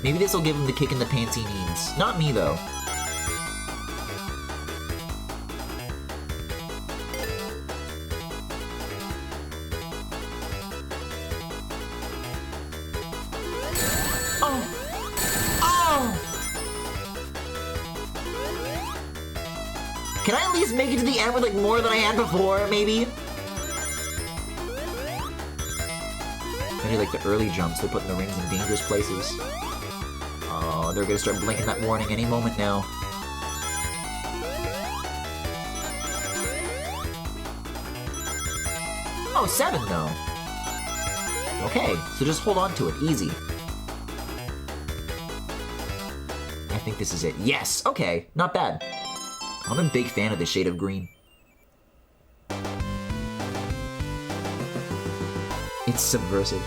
Maybe this will give him the kick in the pants he needs. Not me, though. Can I at least make it to the end with, like, more than I had before, maybe? Maybe, like, the early jumps, they're putting the rings in dangerous places. Oh, they're gonna start blinking that warning any moment now. Oh, 7, though. Okay, so just hold on to it, easy. I think this is it. Yes! Okay, not bad. I'm a big fan of the shade of green. It's subversive.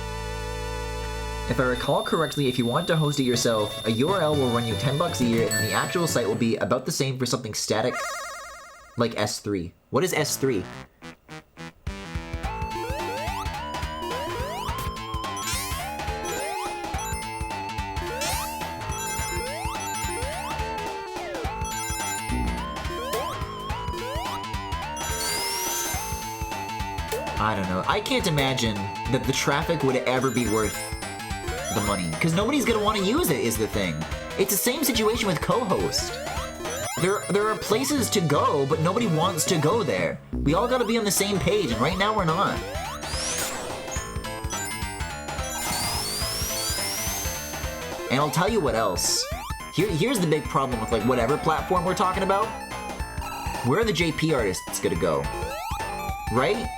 If I recall correctly, if you want to host it yourself, a URL will run you $10 a year, and the actual site will be about the same for something static like S3. What is S3? I don't know. I can't imagine that the traffic would ever be worth the money, because nobody's gonna want to use it, is the thing. It's the same situation with co-host. There are places to go, but nobody wants to go there. We all gotta be on the same page, and right now we're not. And I'll tell you what else. Here's the big problem with like whatever platform we're talking about. Where are the JP artists gonna go? Right?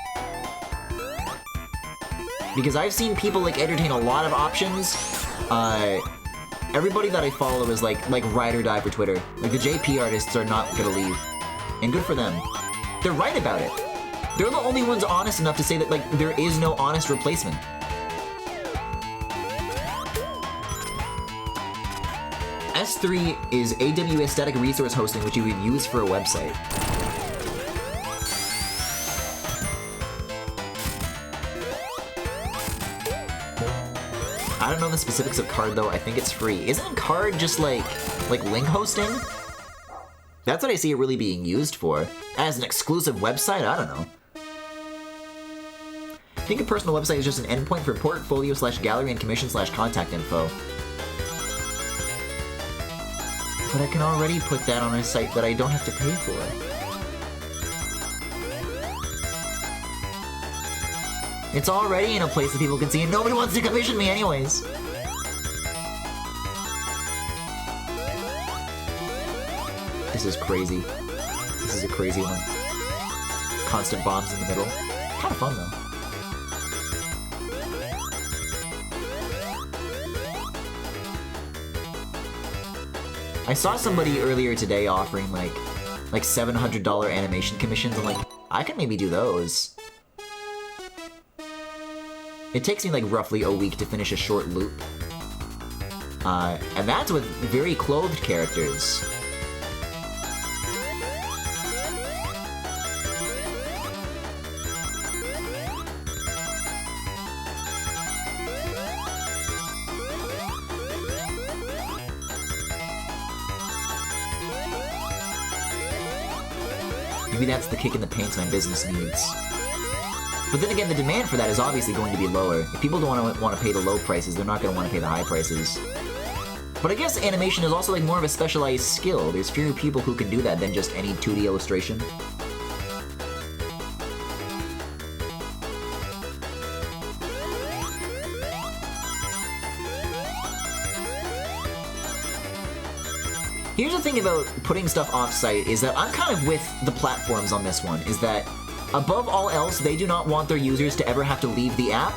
Because I've seen people like entertain a lot of options. Everybody that I follow is like ride or die for Twitter. Like the JP artists are not gonna leave. And good for them. They're right about it. They're the only ones honest enough to say that like there is no honest replacement. S3 is AWS static resource hosting, which you would use for a website. I don't know the specifics of Card though. I think it's free. Isn't Card just like link hosting? That's what I see it really being used for. As an exclusive website? I don't know. I think a personal website is just an endpoint for portfolio / gallery and commission / contact info. But I can already put that on a site that I don't have to pay for. It's already in a place that people can see, and nobody wants to commission me anyways. This is crazy. This is a crazy one. Constant bombs in the middle. Kind of fun, though. I saw somebody earlier today offering like $700 animation commissions. I'm like, I can maybe do those. It takes me like roughly a week to finish a short loop. And that's with very clothed characters. Maybe that's the kick in the pants my business needs. But then again, the demand for that is obviously going to be lower. If people don't want to pay the low prices, they're not going to want to pay the high prices. But I guess animation is also like more of a specialized skill. There's fewer people who can do that than just any 2D illustration. Here's the thing about putting stuff off-site is that I'm kind of with the platforms on this one, is that above all else, they do not want their users to ever have to leave the app,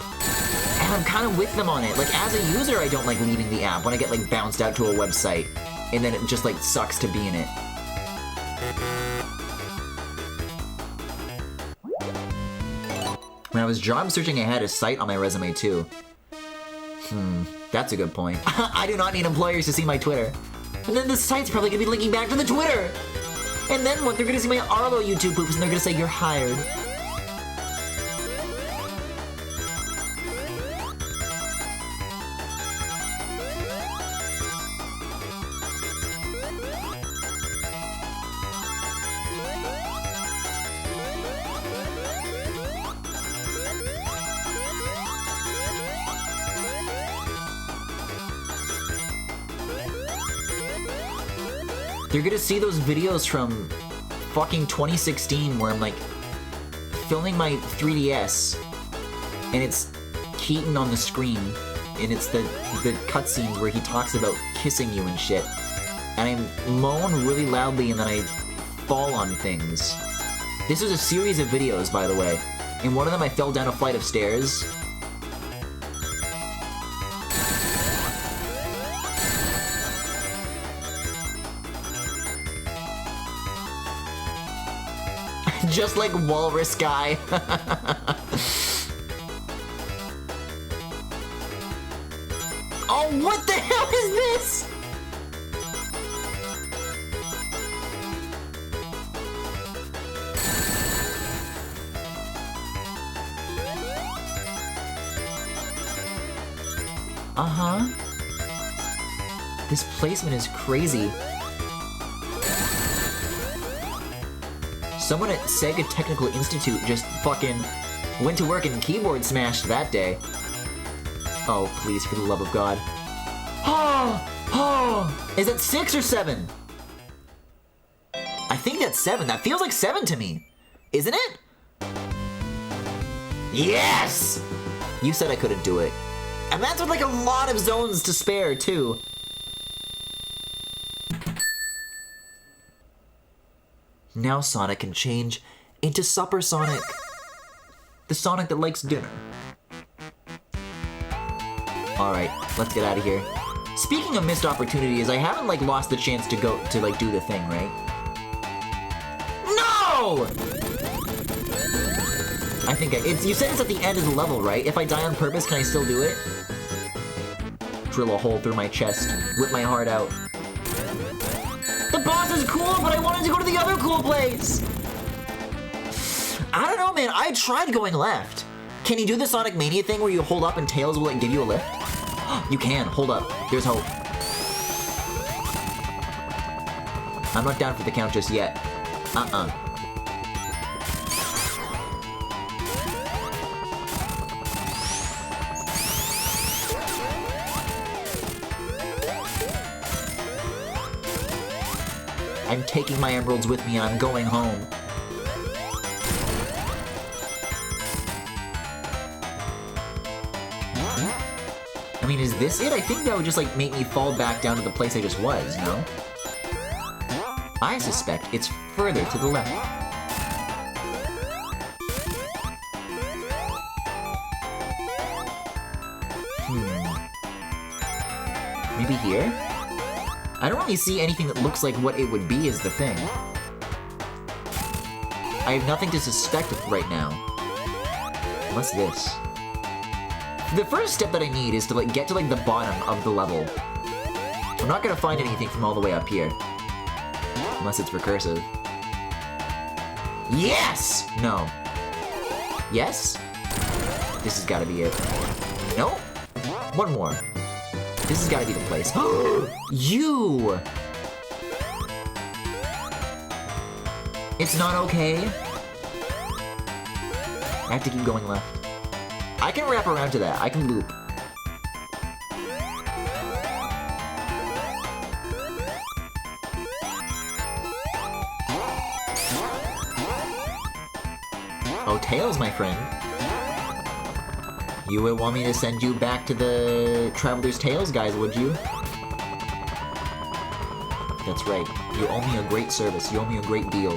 and I'm kind of with them on it. Like, as a user, I don't like leaving the app when I get, like, bounced out to a website, and then it just, like, sucks to be in it. When I was job searching, I had a site on my resume, too. That's a good point. I do not need employers to see my Twitter. And then the site's probably gonna be linking back to the Twitter! And then what? They're gonna see my Arlo YouTube poops and they're gonna say, you're hired. You're gonna see those videos from fucking 2016 where I'm like filming my 3DS and it's Keaton on the screen and it's the cutscenes where he talks about kissing you and shit. And I moan really loudly and then I fall on things. This was a series of videos, by the way. In one of them I fell down a flight of stairs. Just like Walrus Guy. Oh, what the hell is this? Uh-huh. This placement is crazy. Someone at Sega Technical Institute just fucking went to work and keyboard smashed that day. Oh, please, for the love of God. Oh! Is it 6 or 7? I think that's 7. That feels like 7 to me. Isn't it? Yes! You said I couldn't do it. And that's with like a lot of zones to spare, too. Now Sonic can change into Supper Sonic. The Sonic that likes dinner. Alright, let's get out of here. Speaking of missed opportunities, I haven't like lost the chance to go to like do the thing, right? No! I think you said it's at the end of the level, right? If I die on purpose, can I still do it? Drill a hole through my chest, rip my heart out. The boss is cool, but I wanted to go to the other cool place! I don't know, man. I tried going left. Can you do the Sonic Mania thing where you hold up and Tails will like give you a lift? You can. Hold up. There's hope. I'm not down for the count just yet. I'm taking my emeralds with me and I'm going home. I mean, is this it? I think that would just like make me fall back down to the place I just was, no? I suspect it's further to the left. Maybe here? I don't really see anything that looks like what it would be is the thing. I have nothing to suspect right now. What's this? The first step that I need is to like get to like the bottom of the level. I'm not gonna find anything from all the way up here. Unless it's recursive. Yes! No. Yes? This has gotta be it. Nope. One more. This has gotta be the place. You! It's not okay. I have to keep going left. I can wrap around to that. I can loop. Oh, Tails, my friend. You would want me to send you back to the Traveler's Tales guys, would you? That's right. You owe me a great service. You owe me a great deal.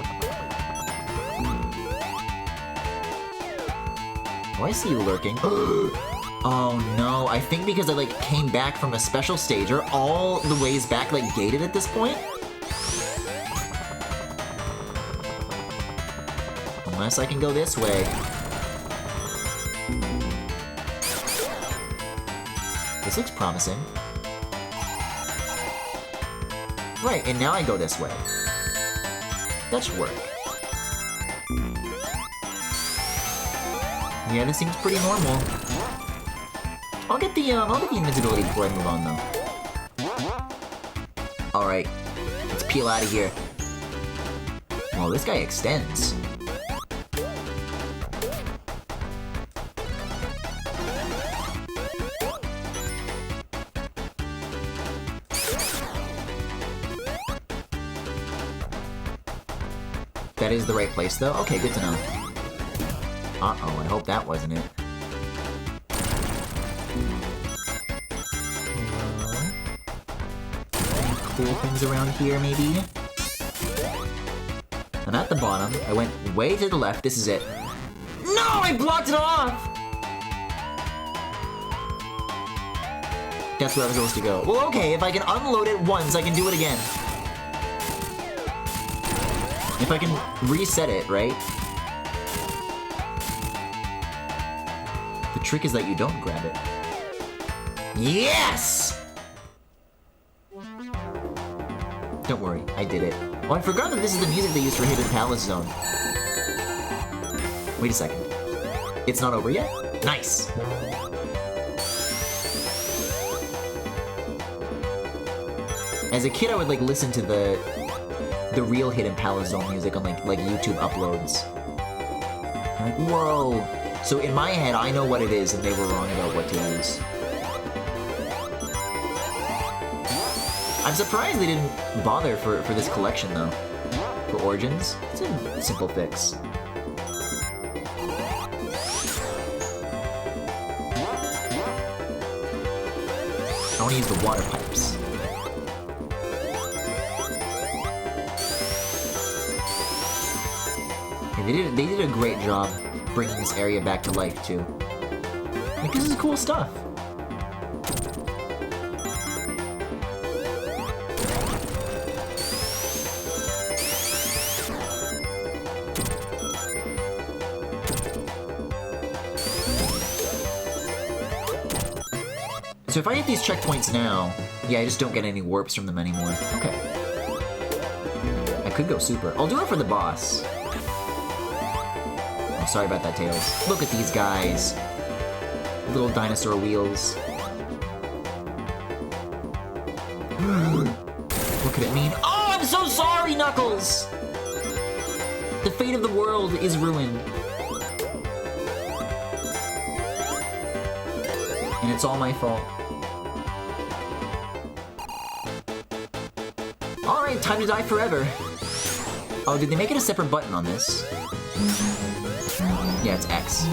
Oh, I see you lurking. Oh no, I think because I like came back from a special stage, are all the ways back like gated at this point? Unless I can go this way. This looks promising. Right, and now I go this way. That should work. Yeah, this seems pretty normal. I'll get the invisibility before I move on, though. Alright, let's peel out of here. Well, this guy extends. That is the right place, though? Okay, good to know. Uh-oh, I hope that wasn't it. Any cool things around here, maybe? I'm at the bottom. I went way to the left. This is it. No! I blocked it off! That's where I was supposed to go. Well, okay, if I can unload it once, I can do it again. If I can reset it, right? The trick is that you don't grab it. Yes! Don't worry, I did it. Oh, I forgot that this is the music they used for Hidden Palace Zone. Wait a second. It's not over yet? Nice! As a kid, I would like listen to the real Hidden Palace Zone music on like YouTube uploads. I'm like, whoa! So in my head, I know what it is, and they were wrong about what to use. I'm surprised they didn't bother for this collection, though. For Origins, it's a simple fix. I want to use the water pipes. Yeah, they did a great job bringing this area back to life, too. Like, this is cool stuff. So if I hit these checkpoints now, yeah, I just don't get any warps from them anymore. Okay. I could go super. I'll do it for the boss. Oh, sorry about that, Tails. Look at these guys. Little dinosaur wheels. What could it mean? Oh, I'm so sorry, Knuckles! The fate of the world is ruined. And it's all my fault. Alright, time to die forever. Oh, did they make it a separate button on this? Yeah, it's X.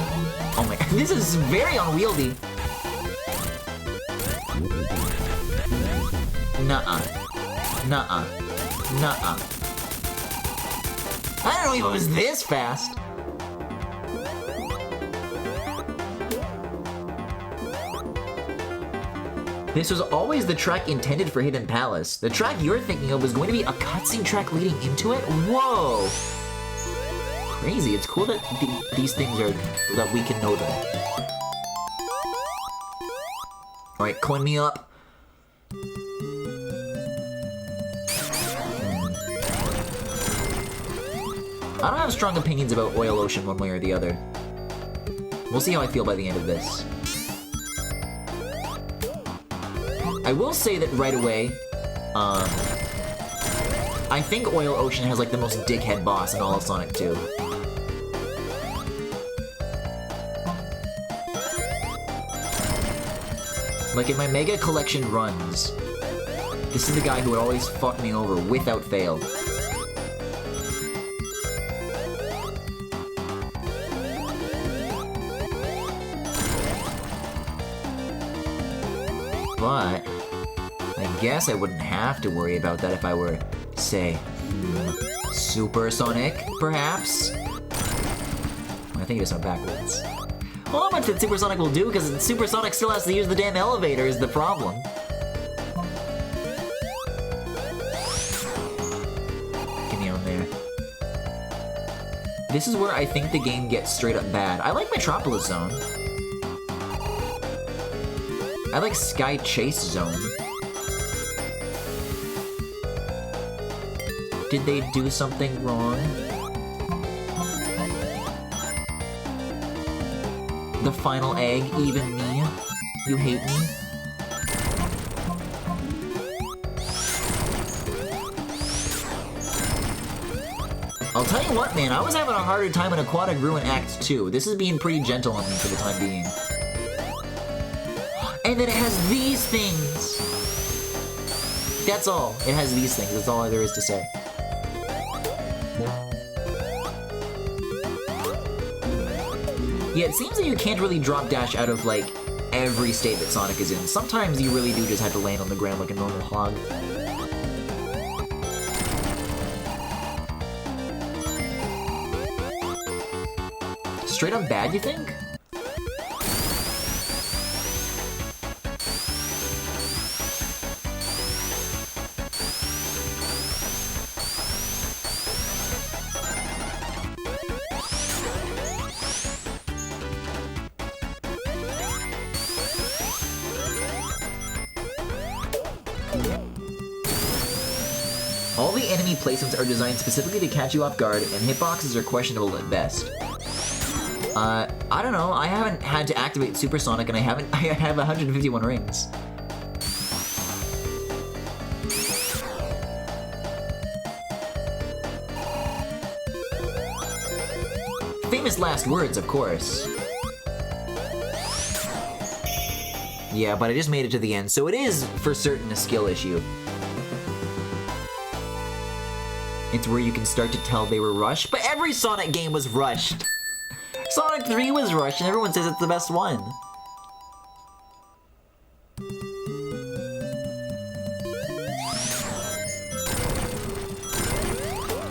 Oh my, this is very unwieldy. Nuh-uh. Nuh-uh. Nuh-uh. I don't know if it was this fast. This was always the track intended for Hidden Palace. The track you're thinking of was going to be a cutscene track leading into it? Whoa! Crazy. It's cool that these things are... that we can know them. Alright, coin me up. I don't have strong opinions about Oil Ocean one way or the other. We'll see how I feel by the end of this. I will say that right away, I think Oil Ocean has like the most dickhead boss in all of Sonic 2. Like in my Mega Collection runs, this is the guy who would always fuck me over without fail. But I guess I wouldn't have to worry about that if I were, say, Super Sonic, perhaps? I think it's not backwards. Well, not much that Super Sonic will do, because Super Sonic still has to use the damn elevator is the problem. Get me on there. This is where I think the game gets straight up bad. I like Metropolis Zone. I like Sky Chase Zone. Did they do something wrong? The final egg, even me? You hate me? I'll tell you what, man, I was having a harder time in Aquatic Ruin Act 2. This is being pretty gentle on me for the time being. And then it has these things! That's all. It has these things. That's all there is to say. Yeah, it seems that you can't really drop dash out of, like, every state that Sonic is in. Sometimes you really do just have to land on the ground like a normal hog. Straight up bad, you think? All the enemy placements are designed specifically to catch you off guard, and hitboxes are questionable at best. I don't know. I haven't had to activate Supersonic, and I have 151 rings. Famous last words, of course. Yeah, but I just made it to the end, so it is, for certain, a skill issue. It's where you can start to tell they were rushed, but every Sonic game was rushed! Sonic 3 was rushed, and everyone says it's the best one.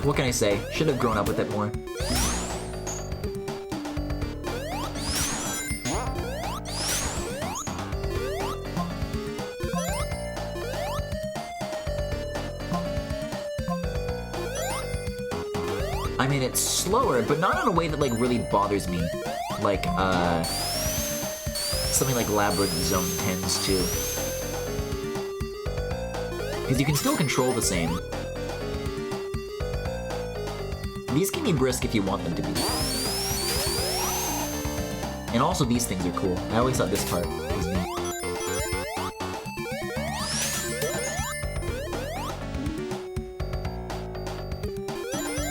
What can I say? Should have grown up with it more. I mean, it's slower, but not in a way that, like, really bothers me. Like, something like Labyrinth Zone tends to. Because you can still control the same. These can be brisk if you want them to be. And also these things are cool. I always thought this part was neat.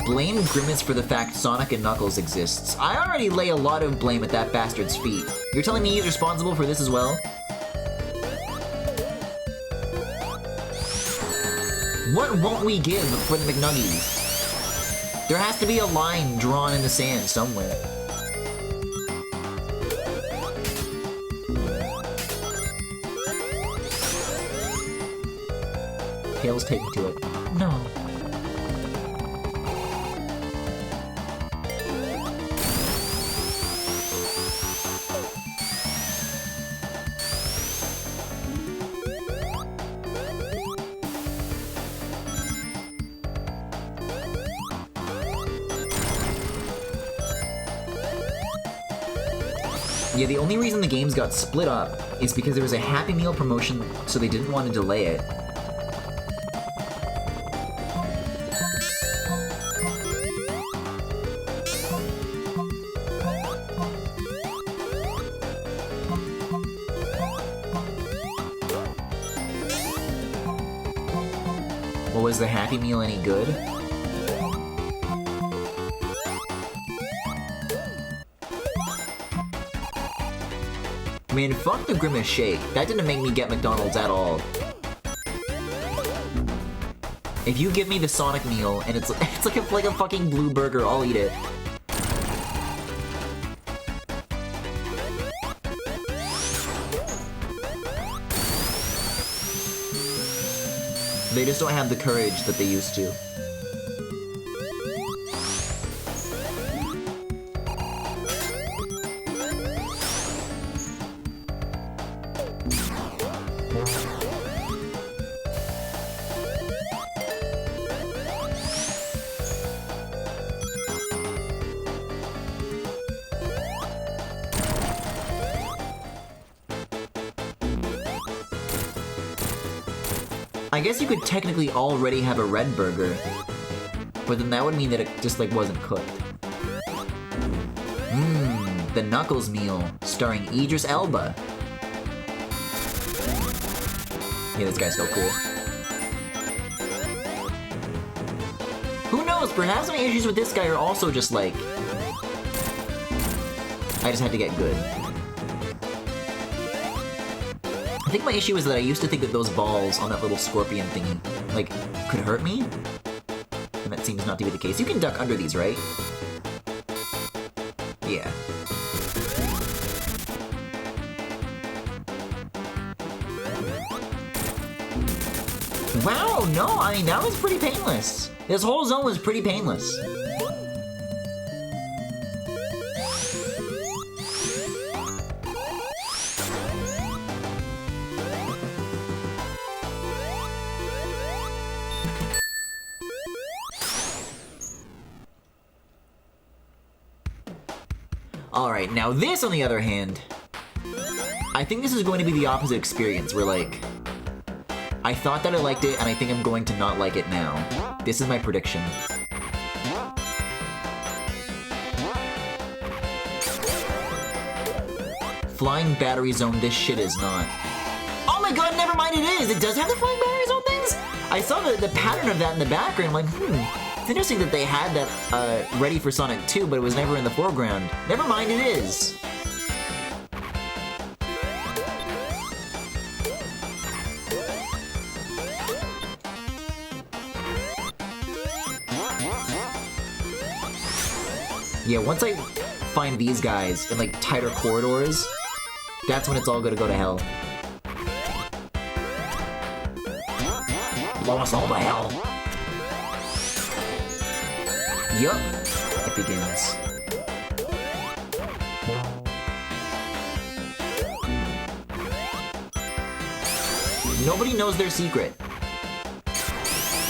Blame Grimace for the fact Sonic and Knuckles exists. I already lay a lot of blame at that bastard's feet. You're telling me he's responsible for this as well? What won't we give for the McNuggies? There has to be a line drawn in the sand somewhere. Tails taken to it. No. Yeah, the only reason the games got split up is because there was a Happy Meal promotion, so they didn't want to delay it. Well, was the Happy Meal any good? Man, fuck the Grimace Shake. That didn't make me get McDonald's at all. If you give me the Sonic meal and it's like a fucking blue burger, I'll eat it. They just don't have the courage that they used to. I guess you could technically already have a red burger, but then that would mean that it just, like, wasn't cooked. The Knuckles meal, starring Idris Elba. Yeah, this guy's so cool. Who knows, perhaps my issues with this guy are also just, like... I just had to get good. I think my issue is that I used to think that those balls on that little scorpion thingy, like, could hurt me? And that seems not to be the case. You can duck under these, right? Yeah. Wow, no, I mean, that was pretty painless. This whole zone was pretty painless. Alright, now this, on the other hand, I think this is going to be the opposite experience, where, like, I thought that I liked it, and I think I'm going to not like it now. This is my prediction. Flying battery zone, this shit is not. Oh my god, never mind, it is! It does have the flying battery zone things? I saw the pattern of that in the background, I'm like, It's interesting that they had that ready for Sonic 2, but it was never in the foreground. Never mind, it is! Yeah, once I find these guys in, like, tighter corridors, that's when it's all gonna go to hell. Blow us all to hell. Yup, it begins. Nobody knows their secret.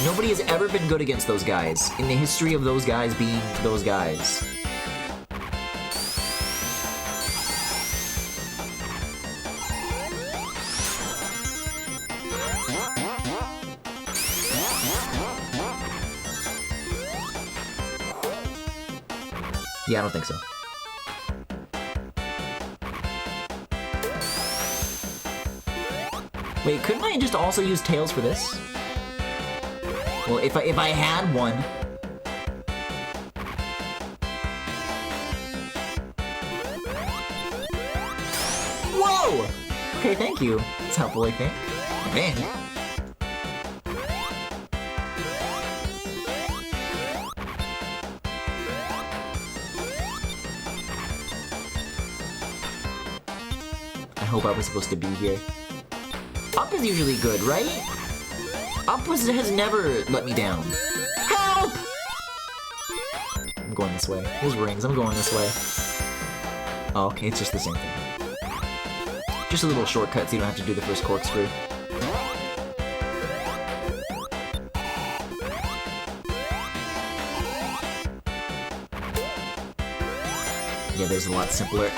Nobody has ever been good against those guys, in the history of those guys being those guys. Yeah, I don't think so. Wait, couldn't I just also use Tails for this? Well, if I had one. Whoa! Okay, thank you. It's helpful, I think. I hope I was supposed to be here. Up is usually good, right? Up has never let me down. Help! I'm going this way. There's rings, I'm going this way. Oh, okay, it's just the same thing. Just a little shortcut so you don't have to do the first corkscrew. Yeah, there's a lot simpler.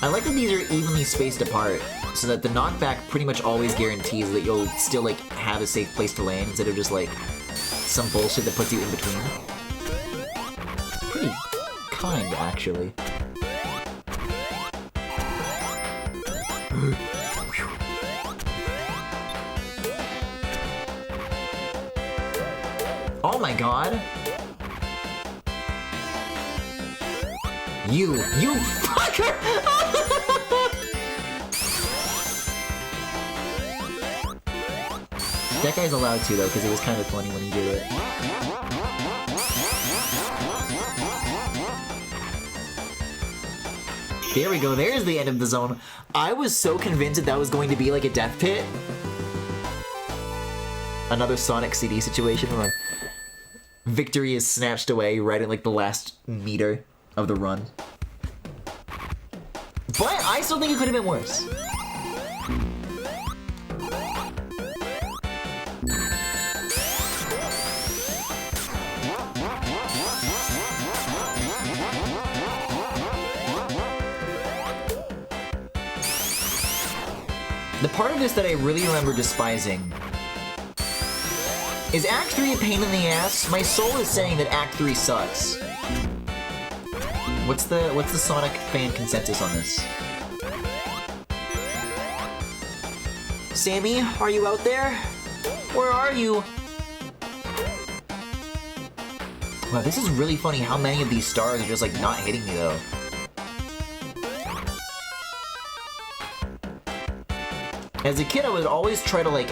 I like that these are evenly spaced apart, so that the knockback pretty much always guarantees that you'll still, like, have a safe place to land, instead of just, like, some bullshit that puts you in between. It's pretty kind, actually. Oh my god! You fucker! That guy's allowed to, though, because it was kind of funny when he did it. There we go, there's the end of the zone. I was so convinced that that was going to be like a death pit. Another Sonic CD situation where victory is snatched away right at, like, the last meter of the run. But I still think it could have been worse. The part of this that I really remember despising is Act 3 a pain in the ass? My soul is saying that Act 3 sucks. What's the Sonic fan consensus on this? Sammy, are you out there? Where are you? Wow, this is really funny how many of these stars are just, like, not hitting me, though. As a kid, I would always try to, like,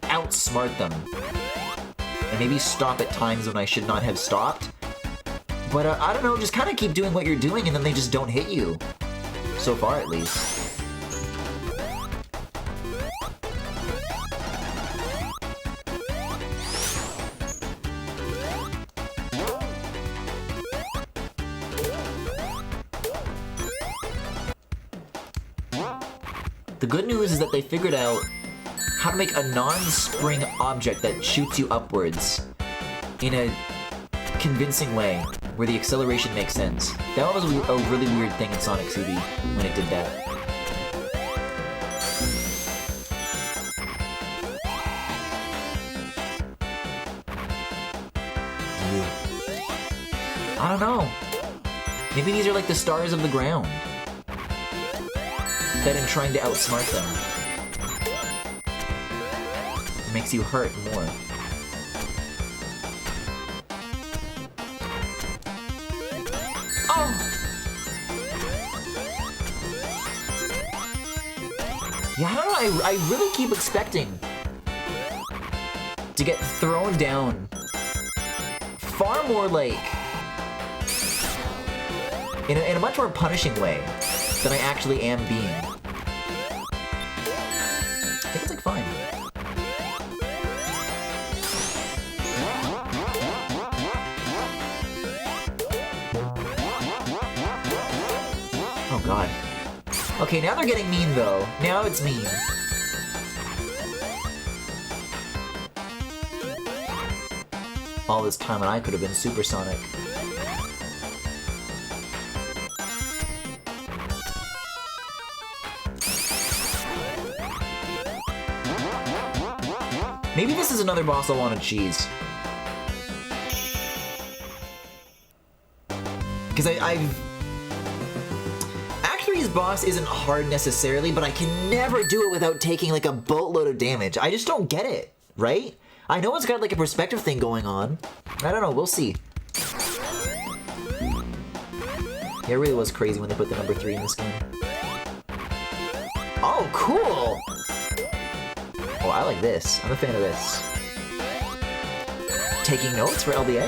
outsmart them. And maybe stop at times when I should not have stopped. But, I don't know, just kind of keep doing what you're doing and then they just don't hit you. So far, at least. The good news is that they figured out how to make a non-spring object that shoots you upwards in a convincing way where the acceleration makes sense. That was a really weird thing in Sonic CD when it did that. I don't know. Maybe these are like the stars of the ground. That in trying to outsmart them makes you hurt more. Oh! Yeah, I don't know. I really keep expecting to get thrown down far more like in a much more punishing way than I actually am being. I think it's like fine. Oh god. Okay, now they're getting mean though. Now it's mean. All this time and I could have been supersonic. Maybe this is another boss I want to cheese. Because I've... Act 3's boss isn't hard necessarily, but I can never do it without taking like a boatload of damage. I just don't get it, right? I know it's got like a perspective thing going on. I don't know, we'll see. Yeah, it really was crazy when they put the number 3 in this game. Oh, cool! Oh, I like this. I'm a fan of this. Taking notes for LBA?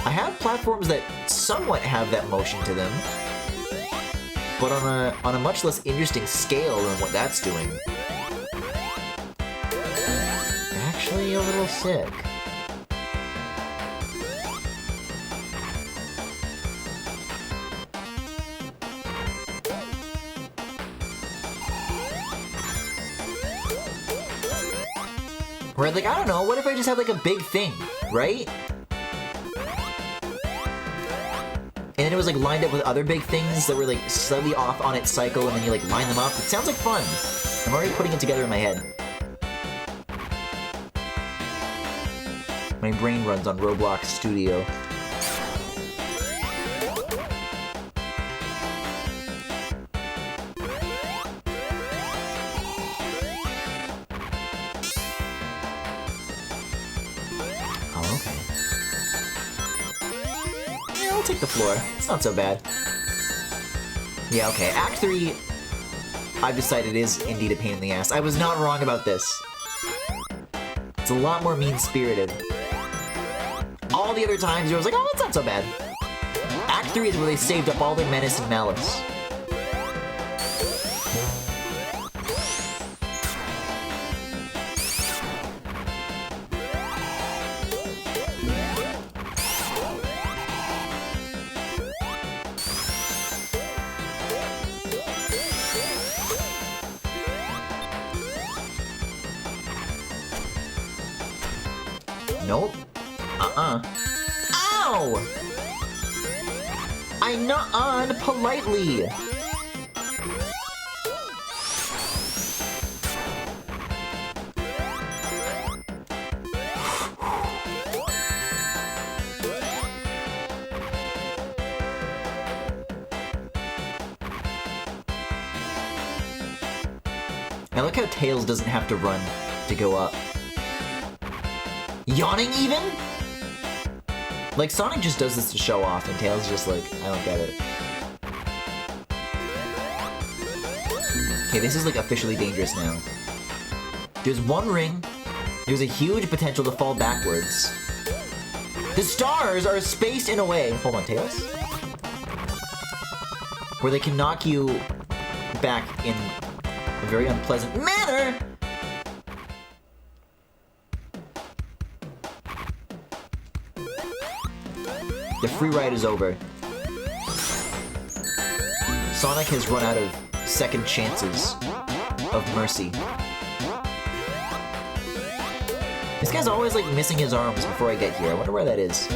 I have platforms that somewhat have that motion to them, but on a much less interesting scale than what that's doing. Actually, a little sick. Where, like, I don't know, what if I just had, like, a big thing, right? And then it was, like, lined up with other big things that were, like, slightly off on its cycle, and then you, like, line them up. It sounds like fun. I'm already putting it together in my head. My brain runs on Roblox Studio. Take the floor. It's not so bad. Yeah, okay. Act 3, I've decided is indeed a pain in the ass. I was not wrong about this. It's a lot more mean-spirited. All the other times, I was like, oh, that's not so bad. Act 3 is where they saved up all their menace and malice. Nope. Ow! I nuh-uh politely. I like how Tails doesn't have to run to go up. Yawning even? Like, Sonic just does this to show off, and Tails just like, I don't get it. Okay, this is like officially dangerous now. There's one ring. There's a huge potential to fall backwards. The stars are spaced in a way... Hold on, Tails? Where they can knock you back in a very unpleasant manner! The free ride is over. Sonic has run out of second chances of mercy. This guy's always, like, missing his arms before I get here. I wonder where that is.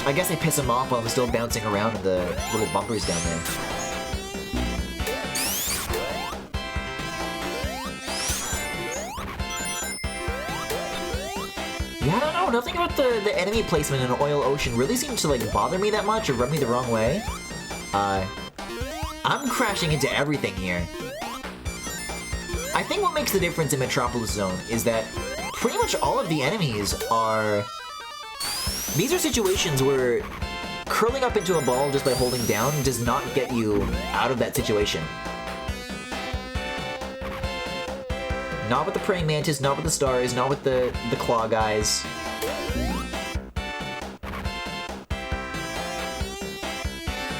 I guess I piss him off while I'm still bouncing around in the little bumpers down there. Yeah, I don't know. Nothing about the enemy placement in Oil Ocean really seems to, like, bother me that much or rub me the wrong way. I'm crashing into everything here. I think what makes the difference in Metropolis Zone is that pretty much all of the enemies are... These are situations where curling up into a ball just by holding down does not get you out of that situation. Not with the Praying Mantis, not with the stars, not with the claw guys.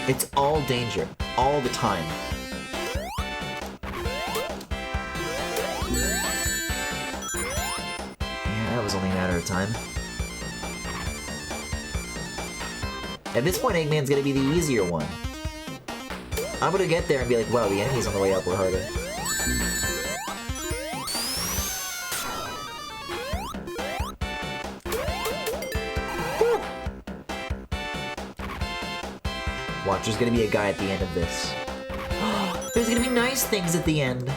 It's all danger, all the time. Yeah, that was only a matter of time. At this point, Eggman's gonna be the easier one. I'm gonna get there and be like, wow, the enemies on the way up were harder. Watch, there's gonna be a guy at the end of this. There's gonna be nice things at the end.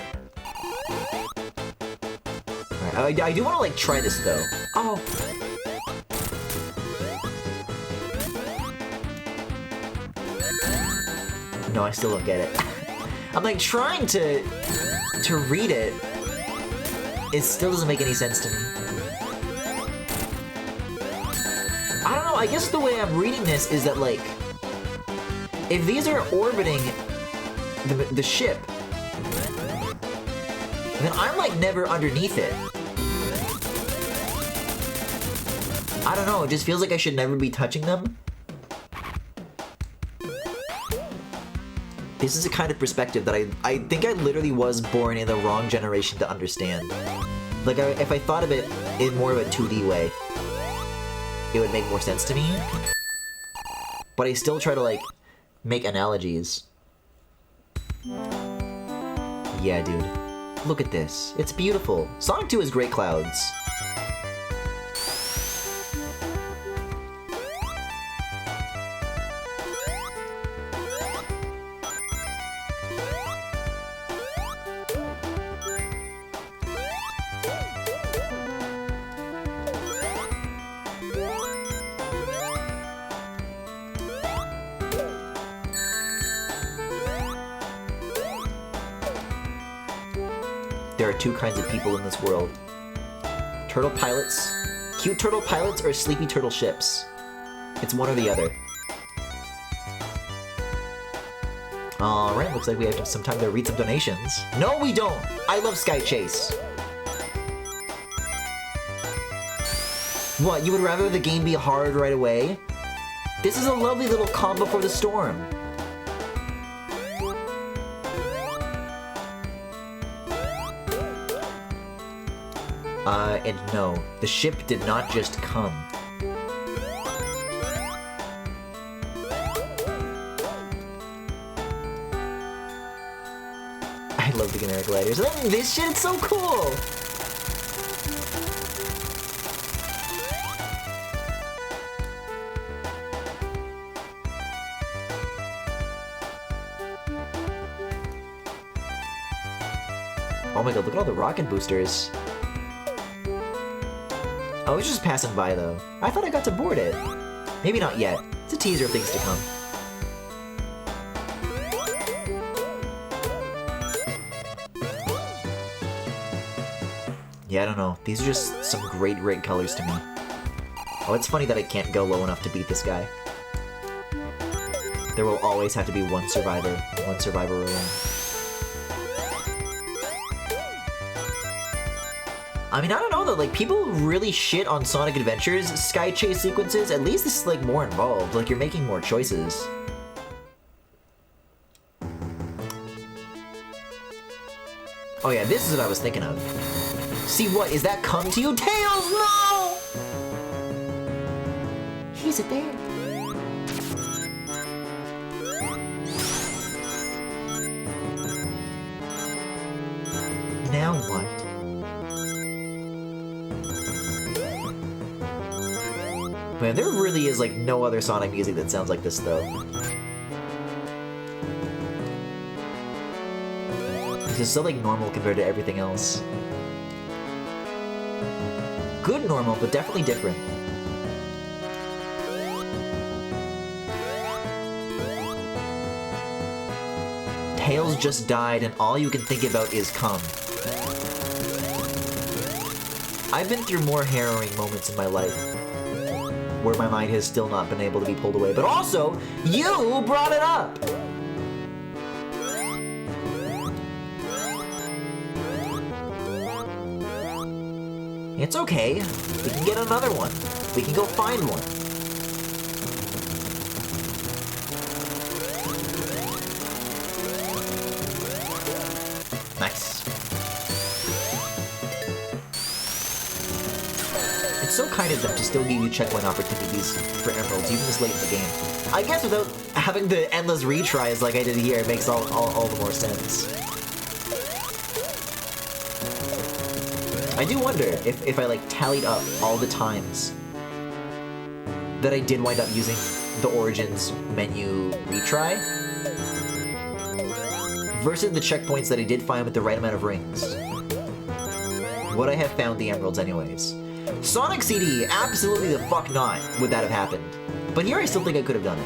Alright, I do want to, like, try this, though. Oh. No, I still don't get it. I'm, like, trying to read it. It still doesn't make any sense to me. I don't know, I guess the way I'm reading this is that, like, if these are orbiting the ship, then I'm, like, never underneath it. I don't know, it just feels like I should never be touching them. This is a kind of perspective that I think I literally was born in the wrong generation to understand. Like, if I thought of it in more of a 2D way, it would make more sense to me. But I still try to, like, make analogies. Yeah, dude. Look at this. It's beautiful. Sonic 2 is Great Clouds. There are two kinds of people in this world. Turtle pilots, cute turtle pilots, or sleepy turtle ships. It's one or the other. Alright, looks like we have some time to read some donations. No, we don't! I love Sky Chase. What, you would rather the game be hard right away? This is a lovely little calm before the storm. And no, the ship did not just come. I love the generic gliders. And then this shit, it's so cool! Oh my god, look at all the rocket boosters. I was just passing by, though. I thought I got to board it. Maybe not yet. It's a teaser of things to come. Yeah, I don't know. These are just some great, great colors to me. Oh, it's funny that I can't go low enough to beat this guy. There will always have to be one survivor alone. I mean, I don't know though, like, people really shit on Sonic Adventure's Sky Chase sequences. At least this is, like, more involved. Like, you're making more choices. Oh yeah, this is what I was thinking of. See what, is that come to you? Tails, no! Is it there? Now what? Man, there really is like no other Sonic music that sounds like this though. This is so like normal compared to everything else. Good normal, but definitely different. Tails just died and all you can think about is come. I've been through more harrowing moments in my life where my mind has still not been able to be pulled away, but also, you brought it up! It's okay. We can get another one. We can go find one. Nice. It's so kind of them to still give you checkpoint opportunities for emeralds, even this late in the game. I guess without having the endless retries like I did here, it makes all the more sense. I do wonder if I like tallied up all the times that I did wind up using the Origins menu retry versus the checkpoints that I did find with the right amount of rings. Would I have found the emeralds anyways? Sonic CD, absolutely the fuck not would that have happened. But here I still think I could have done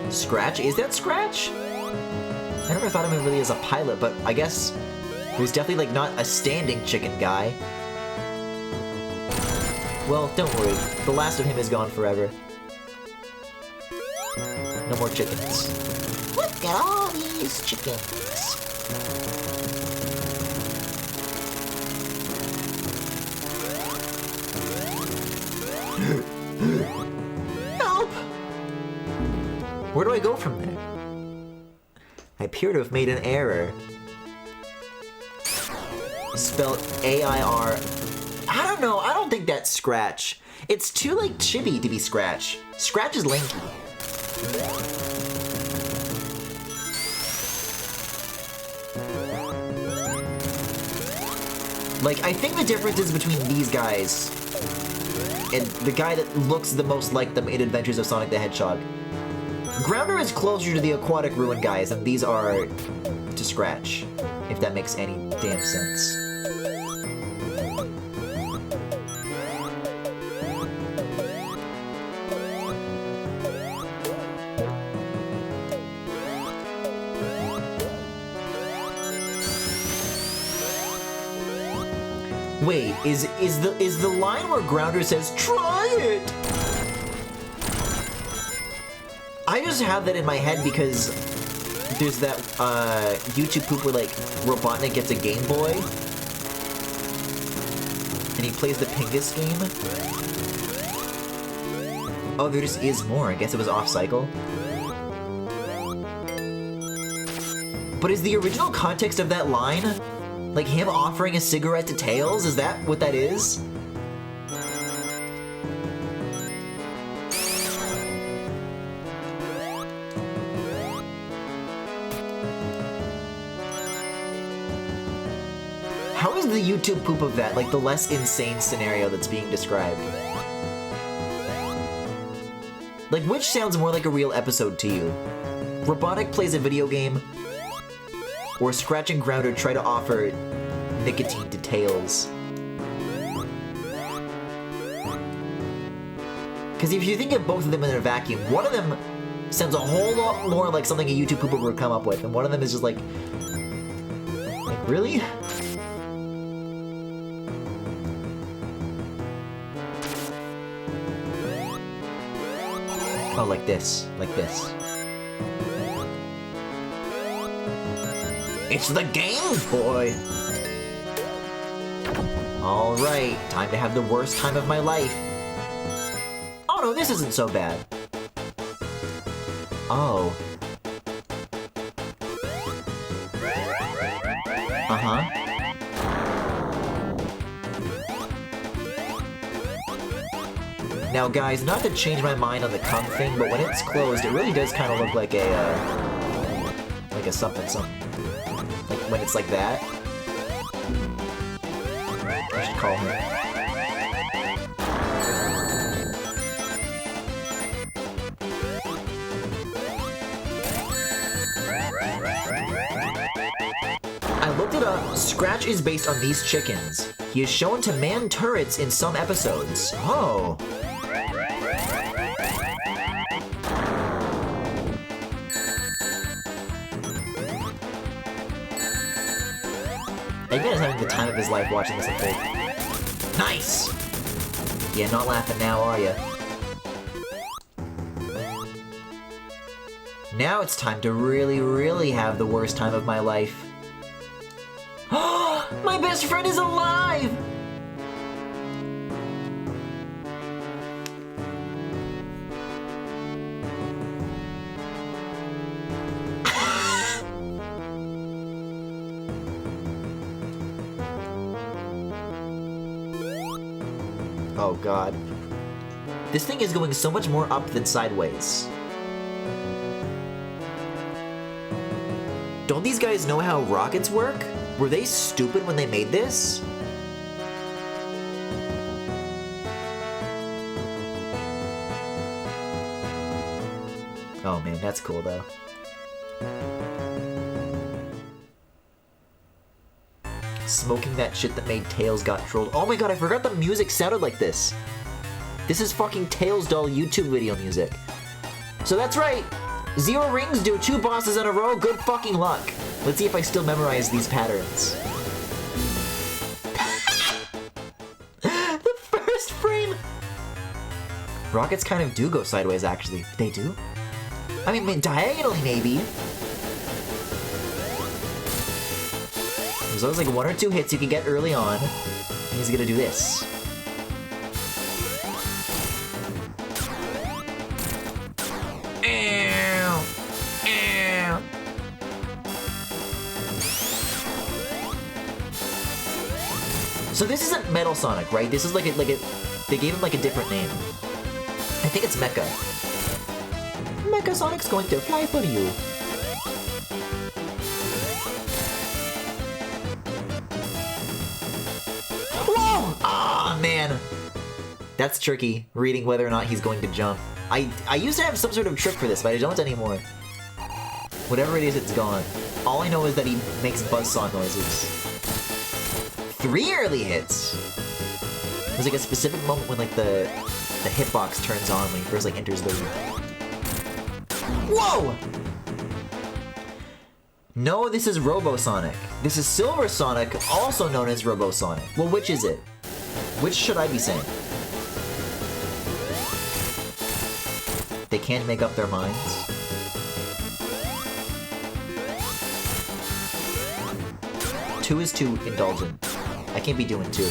it. Scratch? Is that Scratch? I never thought of him really as a pilot, but I guess he was definitely like not a standing chicken guy. Well, don't worry. The last of him is gone forever. No more chickens. Look at all these chickens. Help! Where do I go from there? I appear to have made an error. Spelled A-I-R. I don't know, I don't think that's Scratch. It's too, like, chibi to be Scratch. Scratch is lanky. Like, I think the difference is between these guys and the guy that looks the most like them in Adventures of Sonic the Hedgehog. Grounder is closer to the Aquatic Ruin guys, and these are to Scratch, if that makes any damn sense. Wait, is the line where Grounder says, "Try it"? I just have that in my head because there's that YouTube poop where like Robotnik gets a Game Boy and he plays the Pingus game. Oh, there just is more. I guess it was off cycle. But is the original context of that line like him offering a cigarette to Tails? Is that what that is? How is the YouTube poop of that like the less insane scenario that's being described? Like, which sounds more like a real episode to you? Robotic plays a video game, or Scratch and Grounder try to offer nicotine to Tails? Because if you think of both of them in a vacuum, one of them sounds a whole lot more like something a YouTube pooper would come up with, and one of them is just like really? Oh, like this, like this. It's the Game Boy! Alright, time to have the worst time of my life. Oh no, this isn't so bad. Oh. Uh-huh. Now guys, not to change my mind on the cum thing, but when it's closed, it really does kind of look like a something. Like when it's like that. I should call her. I looked it up. Scratch is based on these chickens. He is shown to man turrets in some episodes. Oh. Eggman is having the time of his life watching this, I think. Nice! Yeah, not laughing now, are ya? Now it's time to really, really have the worst time of my life. My best friend is alive! Oh god. This thing is going so much more up than sideways. Don't these guys know how rockets work? Were they stupid when they made this? Oh man, that's cool though. Smoking that shit that made Tails got trolled. Oh my god, I forgot the music sounded like this. This is fucking Tails doll YouTube video music. So that's right. 0 rings, do 2 bosses in a row, good fucking luck. Let's see if I still memorize these patterns. The first frame! Rockets kind of do go sideways, actually. They do? I mean, diagonally, maybe. There's always like 1 or 2 hits you can get early on. He's gonna do this. So this isn't Metal Sonic, right? This is like a, they gave him like a different name. I think it's Mecha. Mecha Sonic's going to fly for you. Whoa! Ah, man. That's tricky, reading whether or not he's going to jump. I used to have some sort of trick for this, but I don't anymore. Whatever it is, it's gone. All I know is that he makes buzzsaw noises. 3 early hits! There's like a specific moment when like the hitbox turns on when he first like enters the room. Whoa! No, this is Robo-Sonic. This is Silver Sonic, also known as Robo-Sonic. Well, which is it? Which should I be saying? They can't make up their minds. Two is too indulgent. I can't be doing 2.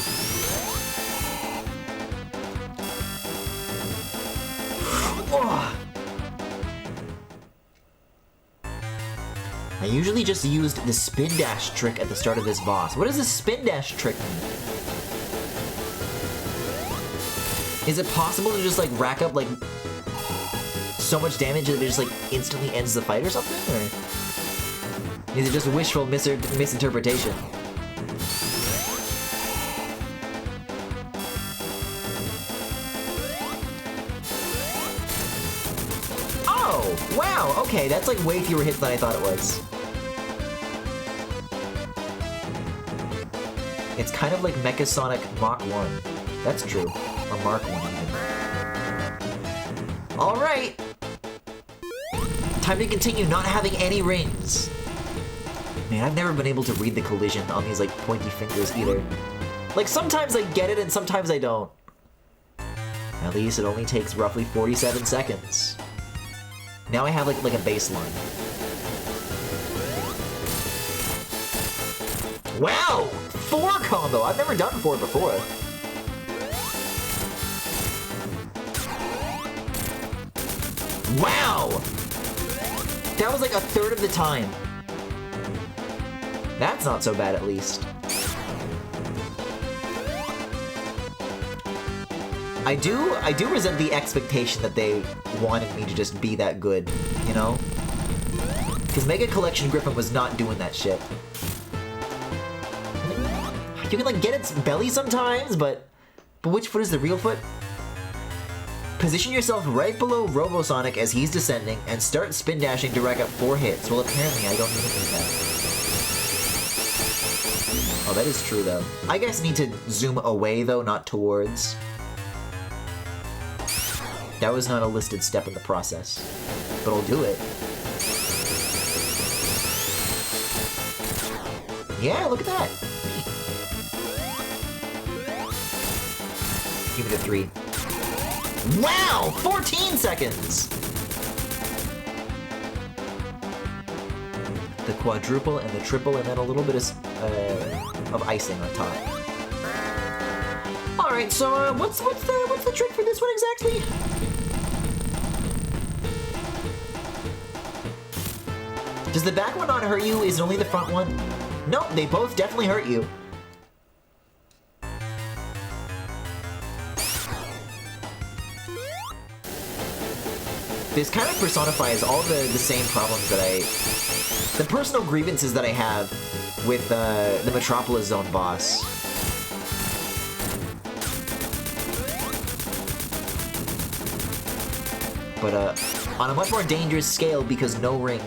I usually just used the spin dash trick at the start of this boss. What does the spin dash trick mean? Is it possible to just like rack up like so much damage that it just like instantly ends the fight or something? Or is it just wishful misinterpretation? Wow, okay, that's like way fewer hits than I thought it was. It's kind of like Mecha Sonic Mach 1. That's true. Or Mark 1 even. Alright! Time to continue not having any rings. Man, I've never been able to read the collision on these like pointy fingers either. Like sometimes I get it and sometimes I don't. At least it only takes roughly 47 seconds. Now I have like a baseline. Wow! 4 combo! I've never done 4 before. Wow! That was like a third of the time. That's not so bad at least. I do resent the expectation that they wanted me to just be that good, you know? Because Mega Collection Griffin was not doing that shit. You can like get its belly sometimes, but which foot is the real foot? Position yourself right below Robo-Sonic as he's descending and start spin dashing to rack up 4 hits. Well, apparently I don't even need that. Oh, that is true, though. I guess I need to zoom away, though, not towards. That was not a listed step in the process, but I'll do it. Yeah, look at that. Give it a 3. Wow! 14 seconds! The quadruple and the triple, and then a little bit of icing on top. All right, so what's the trick for this one exactly? Does the back one not hurt you? Is it only the front one? Nope, they both definitely hurt you. This kind of personifies all the same problems that the personal grievances that I have with the Metropolis Zone boss. But on a much more dangerous scale because no ring.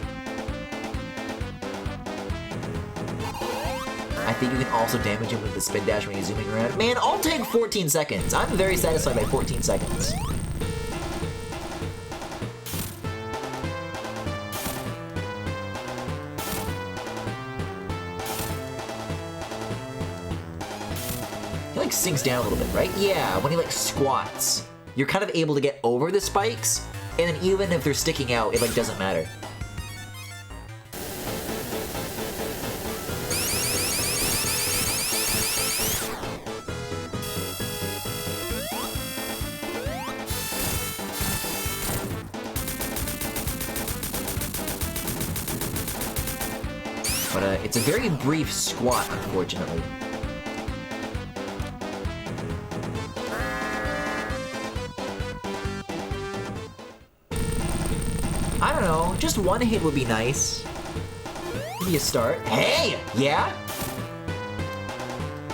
I think you can also damage him with the spin dash when he's zooming around. Man, I'll take 14 seconds. I'm very satisfied by 14 seconds. Sinks down a little bit, right? Yeah, when he like squats, you're kind of able to get over the spikes, and then even if they're sticking out, it like doesn't matter. But it's a very brief squat, unfortunately. I don't know, just one hit would be nice. Maybe a start. Hey! Yeah? I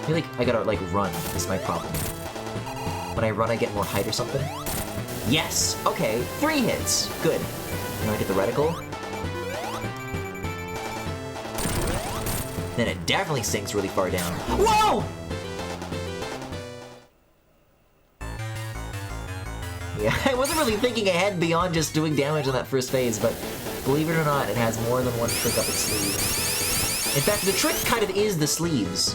feel like I gotta, like, run. Is my problem. When I run, I get more height or something? Yes! Okay, 3 hits. Good. Now I get the reticle. Then it definitely sinks really far down. Whoa! Yeah, I wasn't really thinking ahead beyond just doing damage on that first phase, but believe it or not, it has more than one trick up its sleeve. In fact, the trick kind of is the sleeves.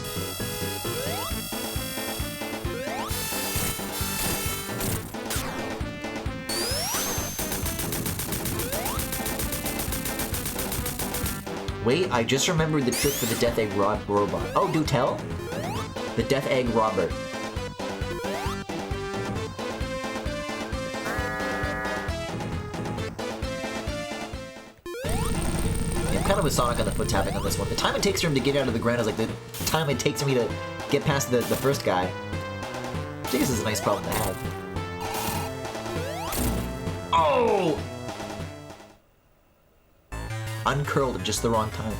Wait, I just remembered the trick for the Death Egg robot. Oh, do tell? The Death Egg Robert. Kind of with Sonic on the foot tapping on this one. The time it takes for him to get out of the ground is like the time it takes for me to get past the first guy. Which I guess is a nice problem to have. Oh! Uncurled at just the wrong time.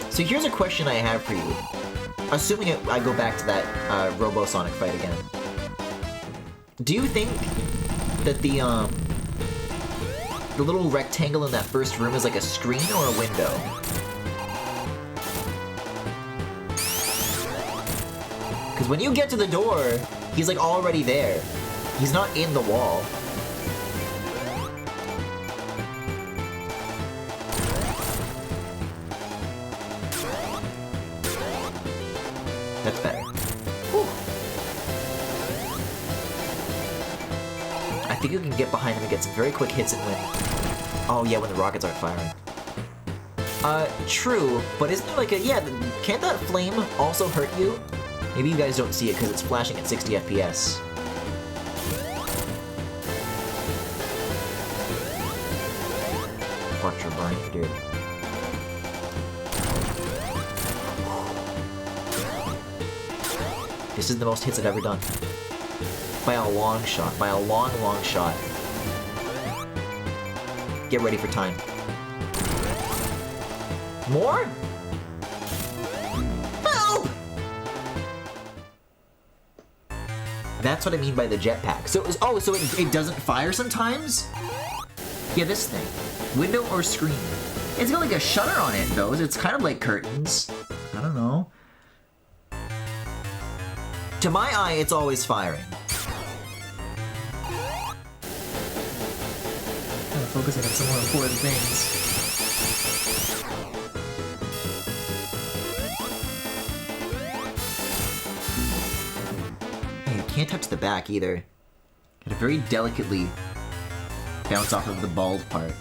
So here's a question I have for you. Assuming I go back to that Robo-Sonic fight again. Do you think that the little rectangle in that first room is like a screen or a window? Because when you get to the door, he's like already there. He's not in the wall. That's better. Whew. I think you can get behind him and get some very quick hits and win. Oh yeah, when the rockets aren't firing. True, but isn't there like a... Yeah, can't that flame also hurt you? Maybe you guys don't see it because it's flashing at 60 FPS. Watch your burn, dude. This is the most hits I've ever done. By a long shot. By a long, long shot. Get ready for time. More? Help! That's what I mean by the jetpack. So, so it doesn't fire sometimes? Yeah, this thing. Window or screen? It's got like a shutter on it, though. It's kind of like curtains. I don't know. To my eye, it's always firing. Gotta focus on some more important things. Hey, you can't touch the back either. Gotta very delicately bounce off of the bald part.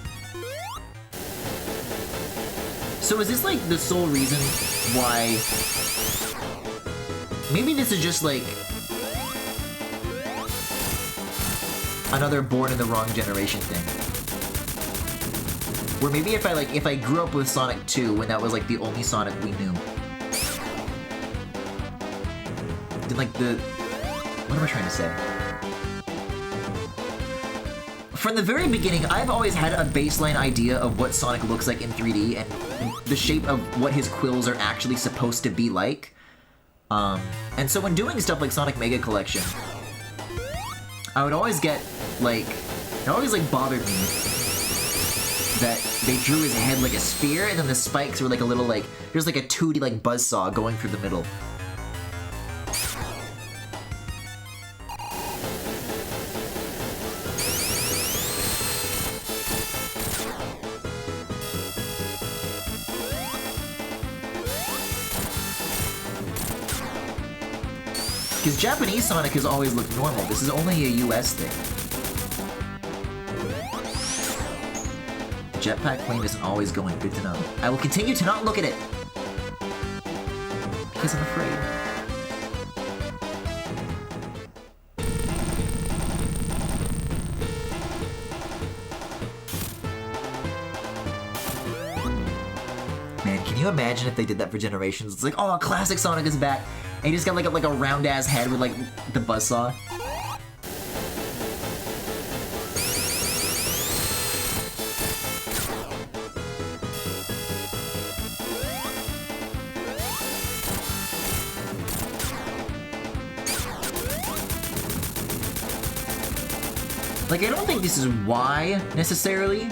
So is this like the sole reason why... Maybe this is just like... another born in the wrong generation thing. Where maybe if I grew up with Sonic 2 when that was like the only Sonic we knew. Then like the... What am I trying to say? From the very beginning, I've always had a baseline idea of what Sonic looks like in 3D and the shape of what his quills are actually supposed to be like. And so when doing stuff like Sonic Mega Collection, I would always get, like, it always, like, bothered me that they drew his head like a spear, and then the spikes were like a little, like, there's like a 2D, like, buzzsaw going through the middle. Because Japanese Sonic has always looked normal. This is only a US thing. The jetpack flame isn't always going. Good to know. I will continue to not look at it. Because I'm afraid. Man, can you imagine if they did that for Generations? It's like, oh, classic Sonic is back. And he just got like a round-ass head with like the buzzsaw. Like, I don't think this is why, necessarily.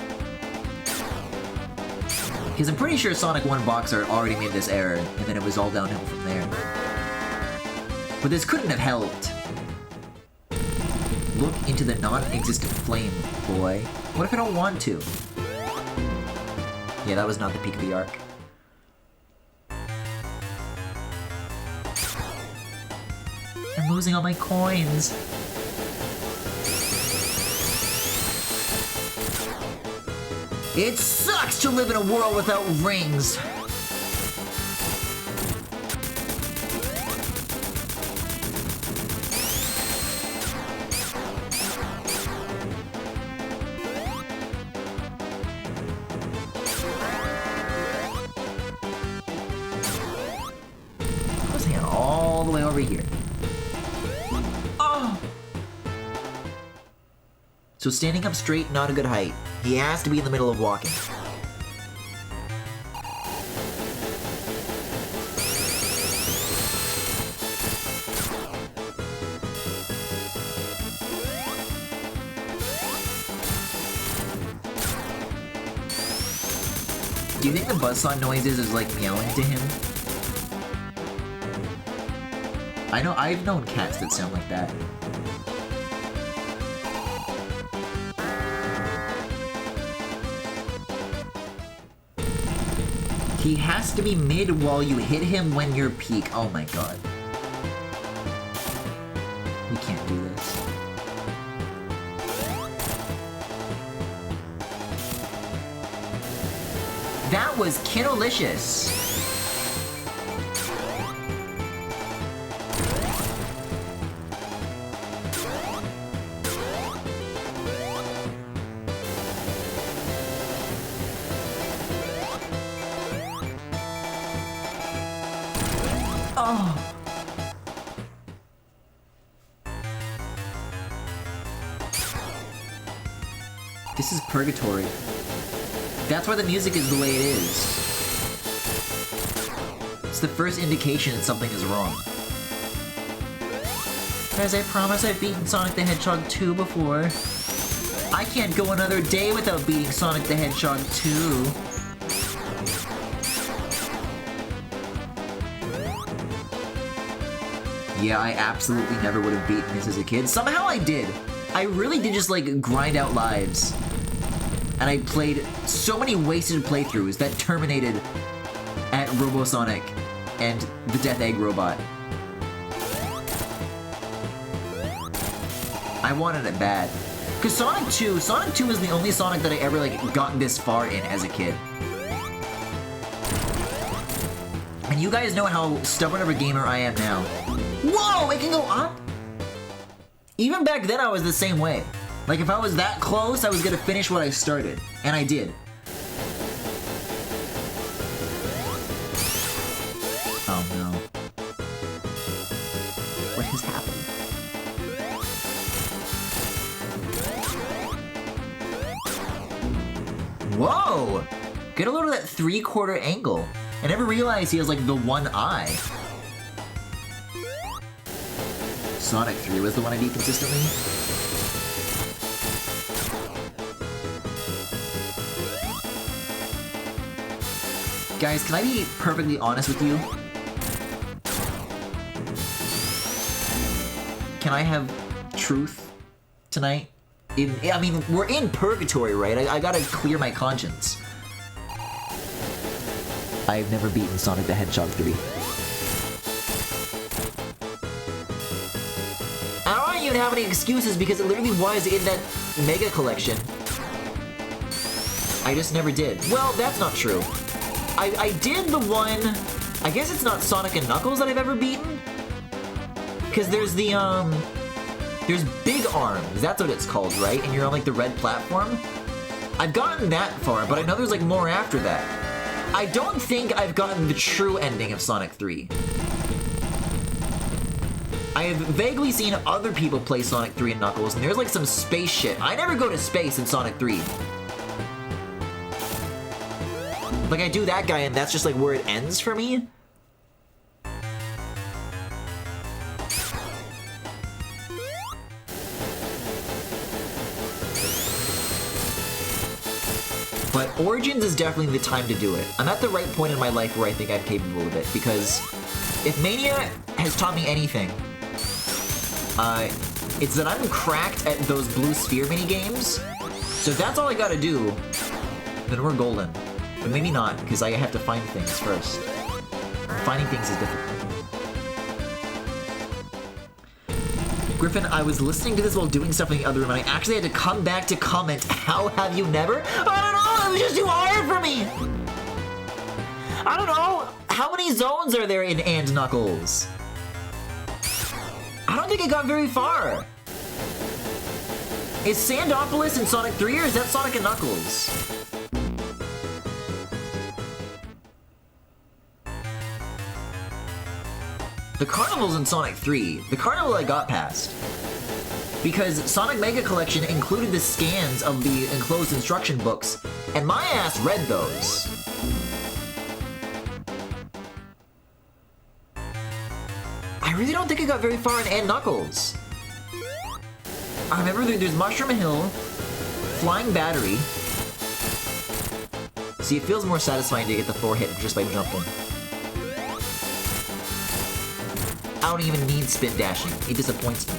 Because I'm pretty sure Sonic 1 box art already made this error, and then it was all downhill from there. But this couldn't have helped. Look into the non-existent flame, boy. What if I don't want to? Yeah, that was not the peak of the arc. I'm losing all my coins. It sucks to live in a world without rings. All the way over here. Oh! So standing up straight, not a good height. He has to be in the middle of walking. Do you think the buzzsaw noises is like meowing to him? I know, I've known cats that sound like that. He has to be mid while you hit him when you're peak. Oh my god. We can't do this. That was Kidolicious. This is purgatory. That's why the music is the way it is. It's the first indication that something is wrong. Guys, I promise I've beaten Sonic the Hedgehog 2 before. I can't go another day without beating Sonic the Hedgehog 2. Yeah, I absolutely never would have beaten this as a kid. Somehow I did. I really did just, like, grind out lives. And I played so many wasted playthroughs that terminated at Robosonic and the Death Egg Robot. I wanted it bad. Because Sonic 2 is the only Sonic that I ever, like, got this far in as a kid. And you guys know how stubborn of a gamer I am now. Whoa, it can go up? Even back then I was the same way. Like, if I was that close, I was gonna finish what I started. And I did. Oh no. What has happened? Whoa! Get a load of that 3/4 angle. I never realized he has, like, the one eye. Sonic 3 was the one I beat consistently. Guys, can I be perfectly honest with you? Can I have truth tonight? I mean, we're in purgatory, right? I gotta clear my conscience. I've never beaten Sonic the Hedgehog 3. I don't even have any excuses because it literally was in that Mega Collection. I just never did. Well, that's not true. I did the one... I guess it's not Sonic and Knuckles that I've ever beaten? Because there's the, there's Big Arms, that's what it's called, right? And you're on, like, the red platform? I've gotten that far, but I know there's, like, more after that. I don't think I've gotten the true ending of Sonic 3. I have vaguely seen other people play Sonic 3 and Knuckles, and there's, like, some space shit. I never go to space in Sonic 3. Like, I do that guy, and that's just, like, where it ends for me. But Origins is definitely the time to do it. I'm at the right point in my life where I think I'm capable of it, because if Mania has taught me anything, it's that I'm cracked at those blue sphere minigames. So if that's all I gotta do, then we're golden. But maybe not, because I have to find things first. Finding things is difficult. Griffin, I was listening to this while doing stuff in the other room, and I actually had to come back to comment, how have you never? I don't know, it was just too hard for me! I don't know, how many zones are there in And Knuckles? I don't think I got very far. Is Sandopolis in Sonic 3, or is that Sonic and Knuckles? The Carnival's in Sonic 3. The Carnival I got past. Because Sonic Mega Collection included the scans of the enclosed instruction books, and my ass read those. I really don't think I got very far in And Knuckles. I remember there's Mushroom Hill, Flying Battery. See, it feels more satisfying to get the 4 hit just by jumping. I don't even need spin dashing. It disappoints me.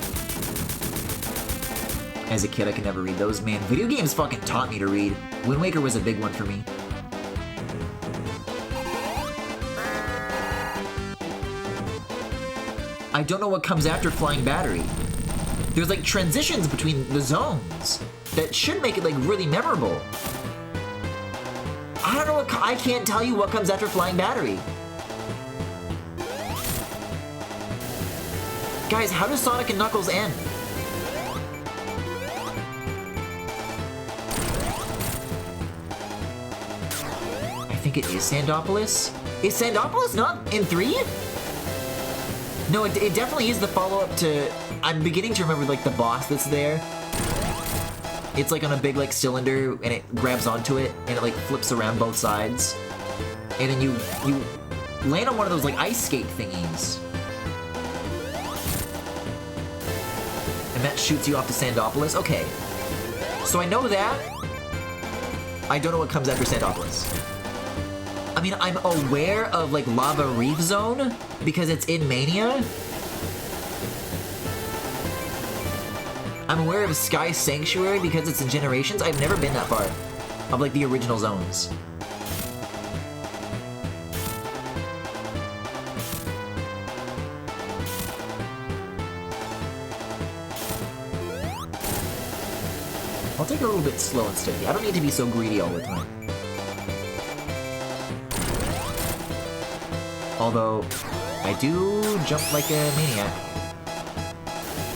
As a kid, I could never read those. Man, video games fucking taught me to read. Wind Waker was a big one for me. I don't know what comes after Flying Battery. There's like transitions between the zones that should make it like really memorable. I don't know what, I can't tell you what comes after Flying Battery. Guys, how does Sonic and Knuckles end? I think it is Sandopolis. Is Sandopolis not in 3? No, it definitely is the follow-up to... I'm beginning to remember, like, the boss that's there. It's like on a big like cylinder, and it grabs onto it, and it like flips around both sides. And then you land on one of those like ice skate thingies. And that shoots you off to Sandopolis? Okay. So I know that. I don't know what comes after Sandopolis. I mean, I'm aware of like Lava Reef Zone because it's in Mania. I'm aware of Sky Sanctuary because it's in Generations. I've never been that far of like the original zones. I'll take it a little bit slow and steady. I don't need to be so greedy all the time. Although, I do jump like a maniac.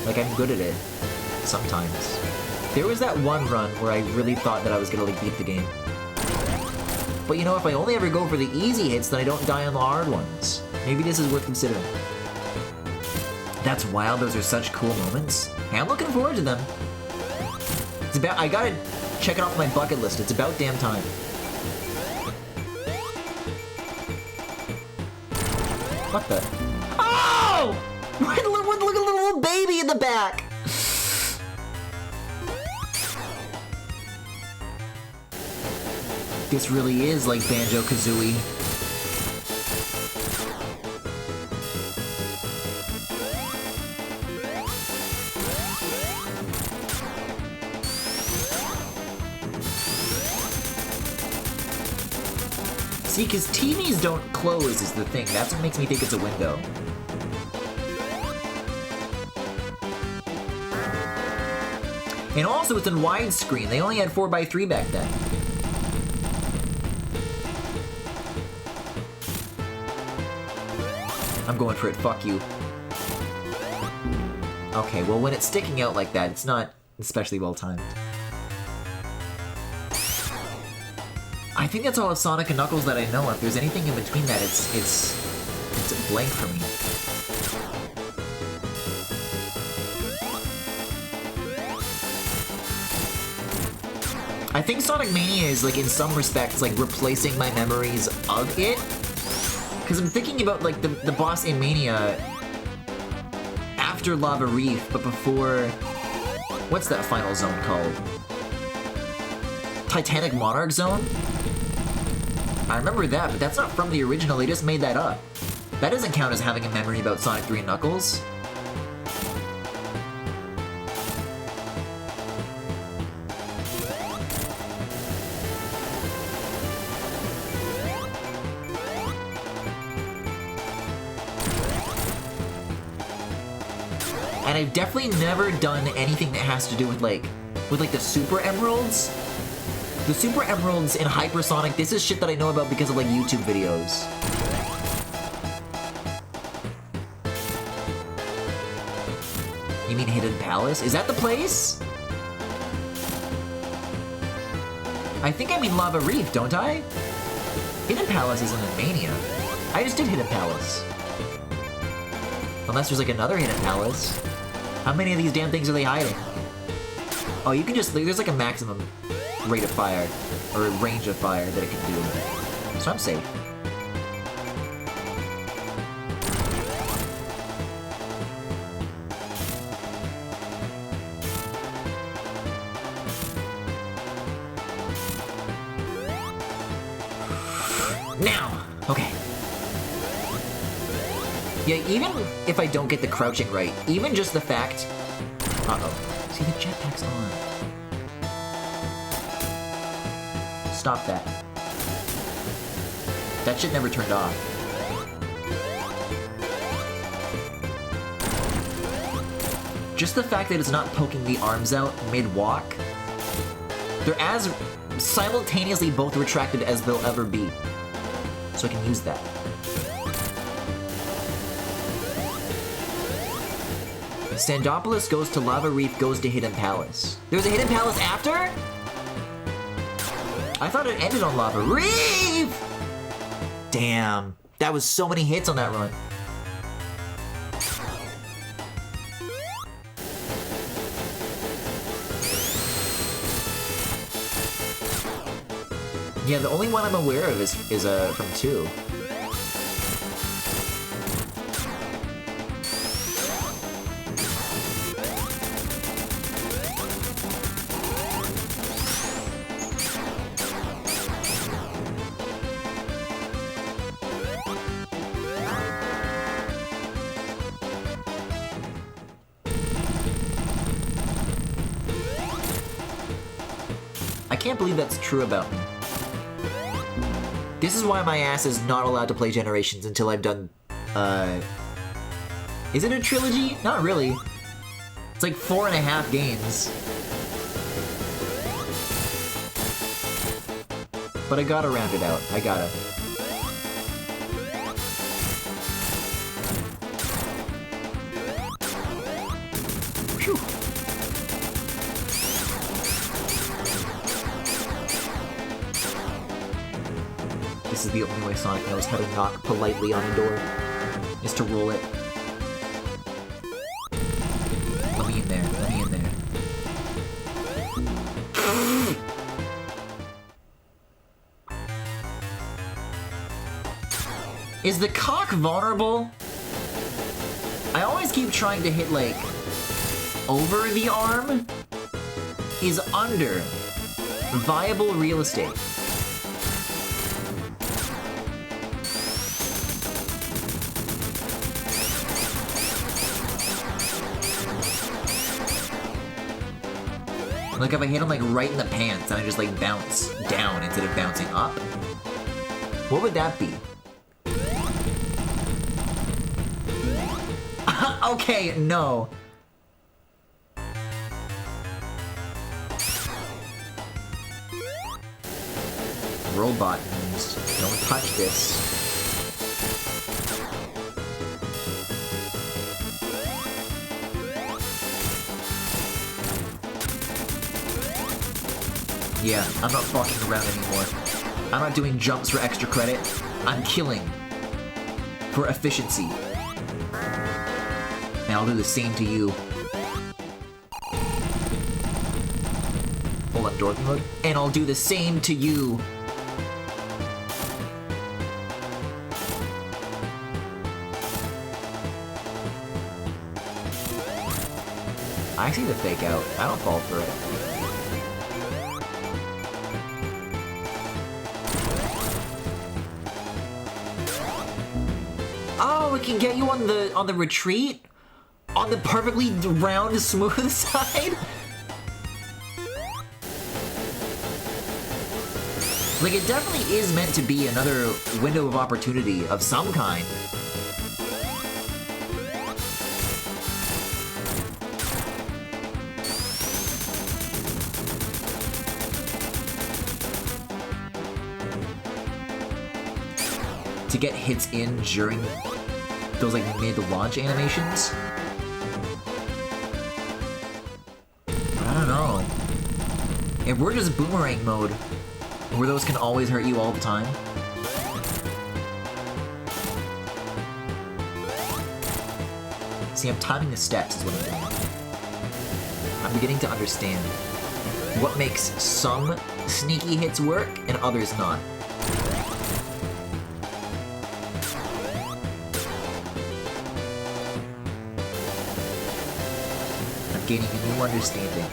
Like I'm good at it. Sometimes. There was that one run where I really thought that I was gonna like beat the game. But you know, if I only ever go for the easy hits, then I don't die on the hard ones. Maybe this is worth considering. That's wild, those are such cool moments. Hey, I'm looking forward to them. It's about, I gotta check it off my bucket list. It's about damn time. What the? Oh! Look at the little baby in the back! This really is like Banjo-Kazooie. See, because TVs don't close is the thing. That's what makes me think it's a window. And also, it's in widescreen. They only had 4:3 back then. I'm going for it. Fuck you. Okay, well, when it's sticking out like that, it's not especially well timed. I think that's all of Sonic and Knuckles that I know. If there's anything in between that, it's a blank for me. I think Sonic Mania is, like, in some respects, like, replacing my memories of it. Because I'm thinking about, like, the boss in Mania after Lava Reef, but before... What's that final zone called? Titanic Monarch Zone? I remember that, but that's not from the original, they just made that up. That doesn't count as having a memory about Sonic 3 and Knuckles. And I've definitely never done anything that has to do with like the Super Emeralds. The Super Emeralds in Hypersonic, this is shit that I know about because of like YouTube videos. You mean Hidden Palace? Is that the place? I think I mean Lava Reef, don't I? Hidden Palace isn't in Mania. I just did Hidden Palace. Unless there's like another Hidden Palace. How many of these damn things are they hiding? Oh, you can just, there's like a maximum rate of fire, or a range of fire that it can do. So I'm safe. Now! Okay. Yeah, even if I don't get the crouching right, even just the fact... Uh-oh. See, the jetpack's on. Stop that. That shit never turned off. Just the fact that it's not poking the arms out mid-walk. They're as simultaneously both retracted as they'll ever be. So I can use that. Sandopolis goes to Lava Reef, goes to Hidden Palace. There's a Hidden Palace after? I thought it ended on Lava Reef! Damn. That was so many hits on that run. Yeah, the only one I'm aware of is from 2. I can't believe that's true about me. This is why my ass is not allowed to play Generations until I've done, Is it a trilogy? Not really. It's like 4.5 games. But I gotta round it out. I gotta. Phew. This is the only way Sonic knows how to knock politely on a door, is to roll it. Let me in there, let me in there. Is the cock vulnerable? I always keep trying to hit, like, over the arm. Is under viable real estate? Like if I hit him like right in the pants and I just like bounce down instead of bouncing up, what would that be? Okay, no. Robot moves. Don't touch this. Yeah, I'm not fucking around anymore. I'm not doing jumps for extra credit. I'm killing for efficiency. And I'll do the same to you. Hold on, Dorothy mode. And I'll do the same to you. I see the fake out. I don't fall for it. Oh, it can get you on the retreat? On the perfectly round, smooth side? Like, it definitely is meant to be another window of opportunity of some kind. To get hits in during those like mid-launch animations. But I don't know. If we're just boomerang mode, where those can always hurt you all the time. See, I'm timing the steps is what I'm doing. I'm beginning to understand what makes some sneaky hits work and others not. Gaining a new understanding.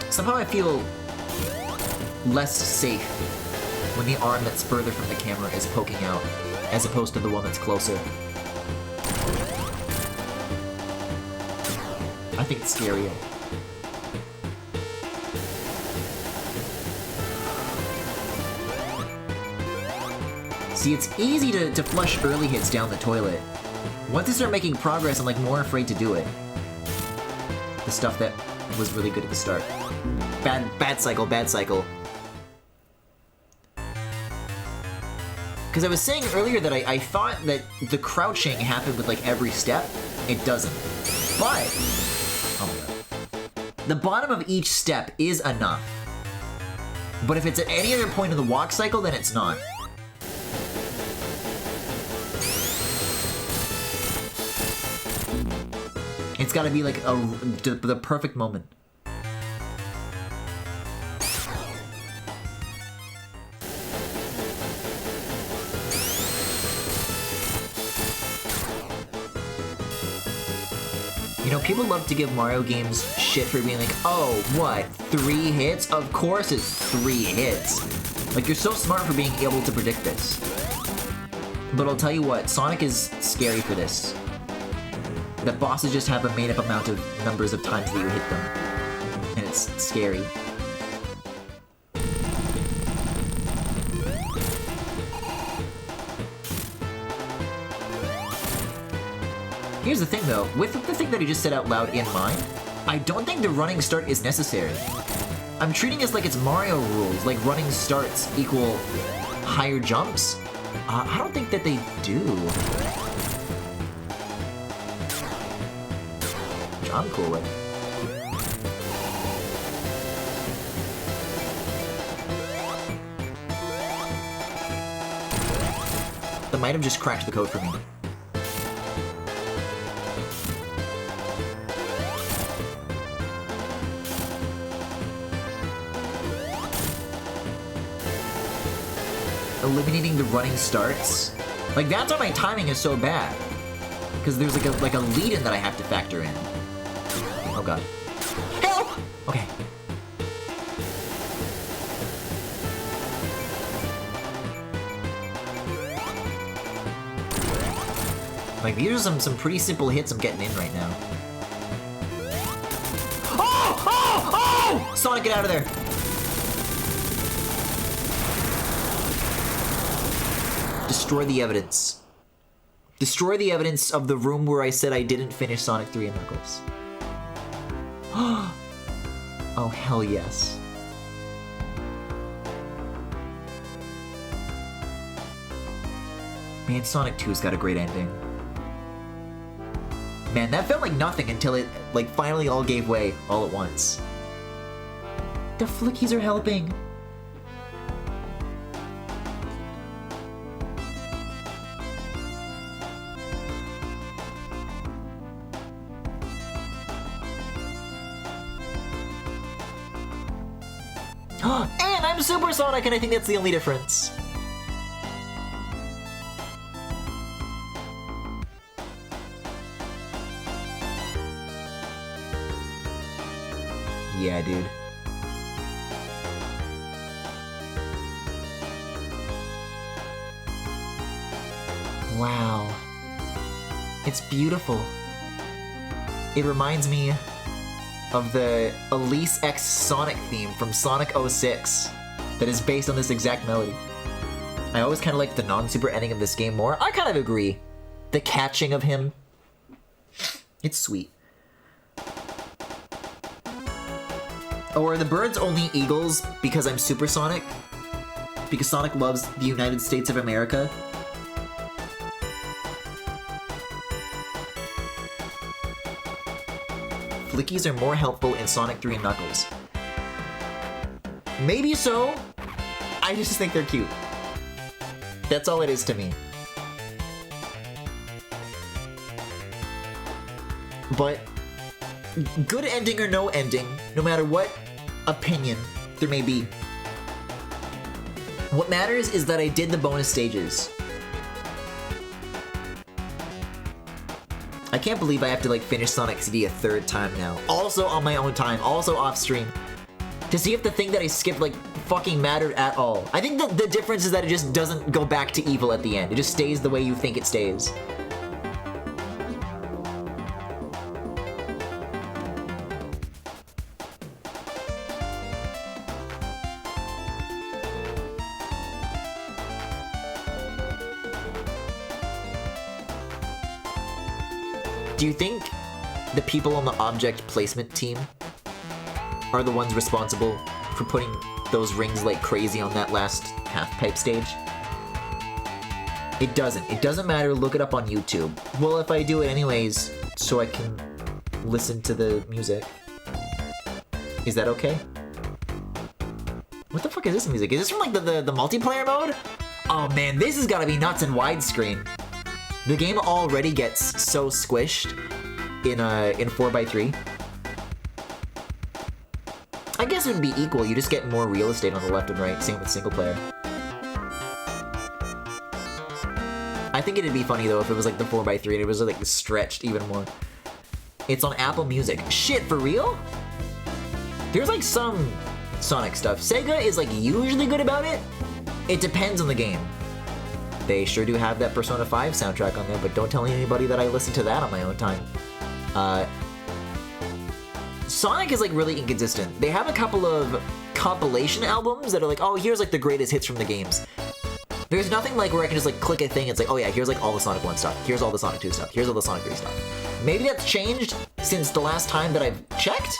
Somehow I feel less safe when the arm that's further from the camera is poking out, as opposed to the one that's closer. I think it's scarier. See, it's easy to flush early hits down the toilet. Once I start making progress, I'm like more afraid to do it. The stuff that was really good at the start. Bad cycle, bad cycle. Because I was saying earlier that I thought that the crouching happened with like every step. It doesn't. But, oh my god. The bottom of each step is enough. But if it's at any other point in the walk cycle, then it's not. gotta be like the perfect moment. You know, people love to give Mario games shit for being like, oh, what, 3 hits? Of course it's 3 hits. Like, you're so smart for being able to predict this. But I'll tell you what, Sonic is scary for this. The bosses just have a made-up amount of numbers of times that you hit them. And it's scary. Here's the thing though, with the thing that he just said out loud in mind, I don't think the running start is necessary. I'm treating it like it's Mario rules, like running starts equal higher jumps. I don't think that they do. Which I'm cool with. That might have just cracked the code for me. Eliminating the running starts. Like, that's why my timing is so bad. Because there's like a lead-in that I have to factor in. Oh god. Help! Okay. Like, these are some pretty simple hits I'm getting in right now. Oh! Oh! Oh! Sonic, get out of there! Destroy the evidence. Destroy the evidence of the room where I said I didn't finish Sonic 3 and Knuckles. Oh, hell yes. Man, Sonic 2's got a great ending. Man, that felt like nothing until it, like, finally all gave way all at once. The flickies are helping. And I'm Super Sonic, and I think that's the only difference. Yeah, dude. Wow. It's beautiful. It reminds me of the Elise X Sonic theme from Sonic 06 that is based on this exact melody. I always kind of like the non-super ending of this game more. I kind of agree. The catching of him. It's sweet. Oh, are the birds only eagles because I'm Super Sonic? Because Sonic loves the United States of America? Flickies are more helpful in Sonic 3 and Knuckles. Maybe so. I just think they're cute. That's all it is to me. But good ending or no ending, no matter what opinion there may be, what matters is that I did the bonus stages. I can't believe I have to like finish Sonic CD a 3rd time now. Also on my own time, also off stream. To see if the thing that I skipped like fucking mattered at all. I think the difference is that it just doesn't go back to evil at the end. It just stays the way you think it stays. Do you think the people on the object placement team are the ones responsible for putting those rings like crazy on that last half-pipe stage? It doesn't. It doesn't matter. Look it up on YouTube. Well, if I do it anyways, so I can listen to the music. Is that okay? What the fuck is this music? Is this from like the multiplayer mode? Oh man, this has gotta be nuts in widescreen. The game already gets so squished in 4x3. I guess it would be equal. You just get more real estate on the left and right. Same with single player. I think it'd be funny though if it was like the 4x3 and it was like stretched even more. It's on Apple Music. Shit, for real? There's like some Sonic stuff. Sega is like usually good about it. It depends on the game. They sure do have that Persona 5 soundtrack on there, but don't tell anybody that I listen to that on my own time. Sonic is like really inconsistent. They have a couple of compilation albums that are like, oh, here's like the greatest hits from the games. There's nothing like where I can just like click a thing, it's like, oh yeah, here's like all the Sonic 1 stuff, here's all the Sonic 2 stuff, here's all the Sonic 3 stuff. Maybe that's changed since the last time that I've checked?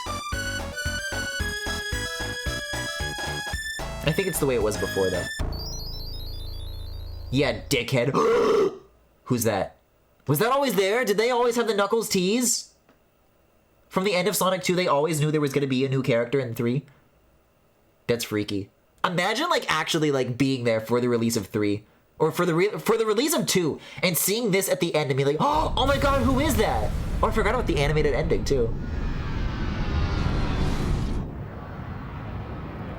I think it's the way it was before though. Yeah, dickhead. Who's that? Was that always there? Did they always have the Knuckles tease? From the end of Sonic 2, they always knew there was gonna be a new character in 3? That's freaky. Imagine like actually like being there for the release of 3, or for the release of 2, and seeing this at the end and be like, oh my god, who is that? Oh, I forgot about the animated ending too.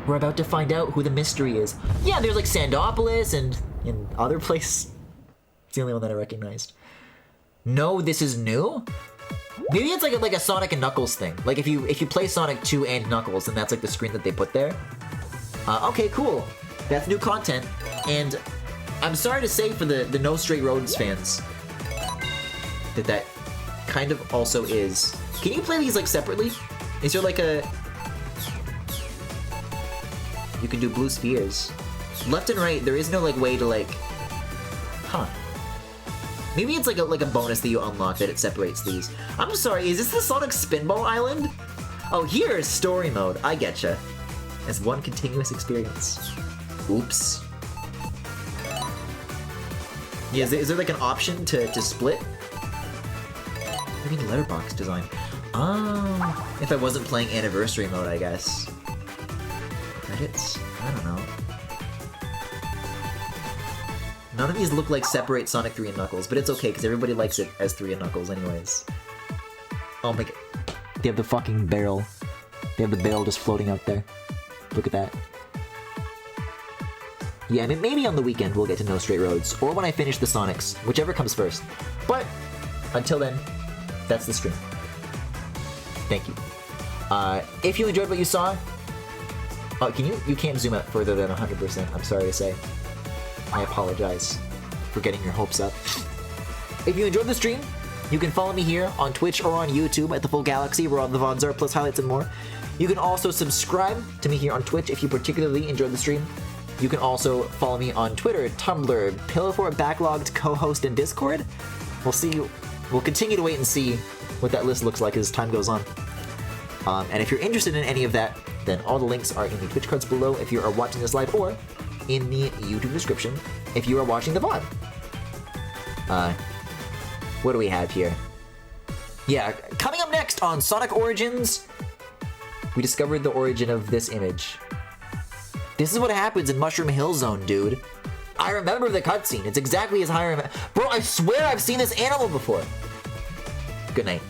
We're about to find out who the mystery is. Yeah, there's like Sandopolis and other places. It's the only one that I recognized. No, this is new? Maybe it's like a Sonic and Knuckles thing. Like if you play Sonic 2 and Knuckles, and that's like the screen that they put there. Okay, cool. That's new content. And I'm sorry to say for the No Straight Roads fans that kind of also is. Can you play these like separately? Is there like a... You can do blue spheres. Left and right, there is no like way to like... Huh. Maybe it's like a bonus that you unlock that it separates these. I'm sorry, is this the Sonic Spinball Island? Oh, here is story mode. I getcha. As one continuous experience. Oops. Yeah, is there like an option to split? I mean letterbox design. Oh, if I wasn't playing anniversary mode, I guess. Credits? I don't know. None of these look like separate Sonic 3 and Knuckles, but it's okay because everybody likes it as 3 and Knuckles anyways. Oh my god. They have the fucking barrel. They have the barrel just floating out there. Look at that. Yeah, I mean, maybe on the weekend we'll get to No Straight Roads, or when I finish the Sonics, whichever comes first. But, until then, that's the stream. Thank you. If you enjoyed what you saw, you can't zoom out further than 100%, I'm sorry to say. I apologize for getting your hopes up. If you enjoyed the stream, you can follow me here on Twitch or on YouTube at The Full Galaxy, where all the VODs are, plus highlights and more. You can also subscribe to me here on Twitch if you particularly enjoyed the stream. You can also follow me on Twitter, Tumblr, Pillow Fort Backlogged, Co-host, and Discord. We'll continue to wait and see what that list looks like as time goes on. And if you're interested in any of that, then all the links are in the Twitch cards below if you are watching this live, or in the YouTube description if you are watching the VOD. What do we have here? Yeah, coming up next on Sonic Origins, we discovered the origin of this image. This is what happens in Mushroom Hill Zone, dude. I remember the cutscene. It's exactly as I remember. Bro, I swear I've seen this animal before. Good night.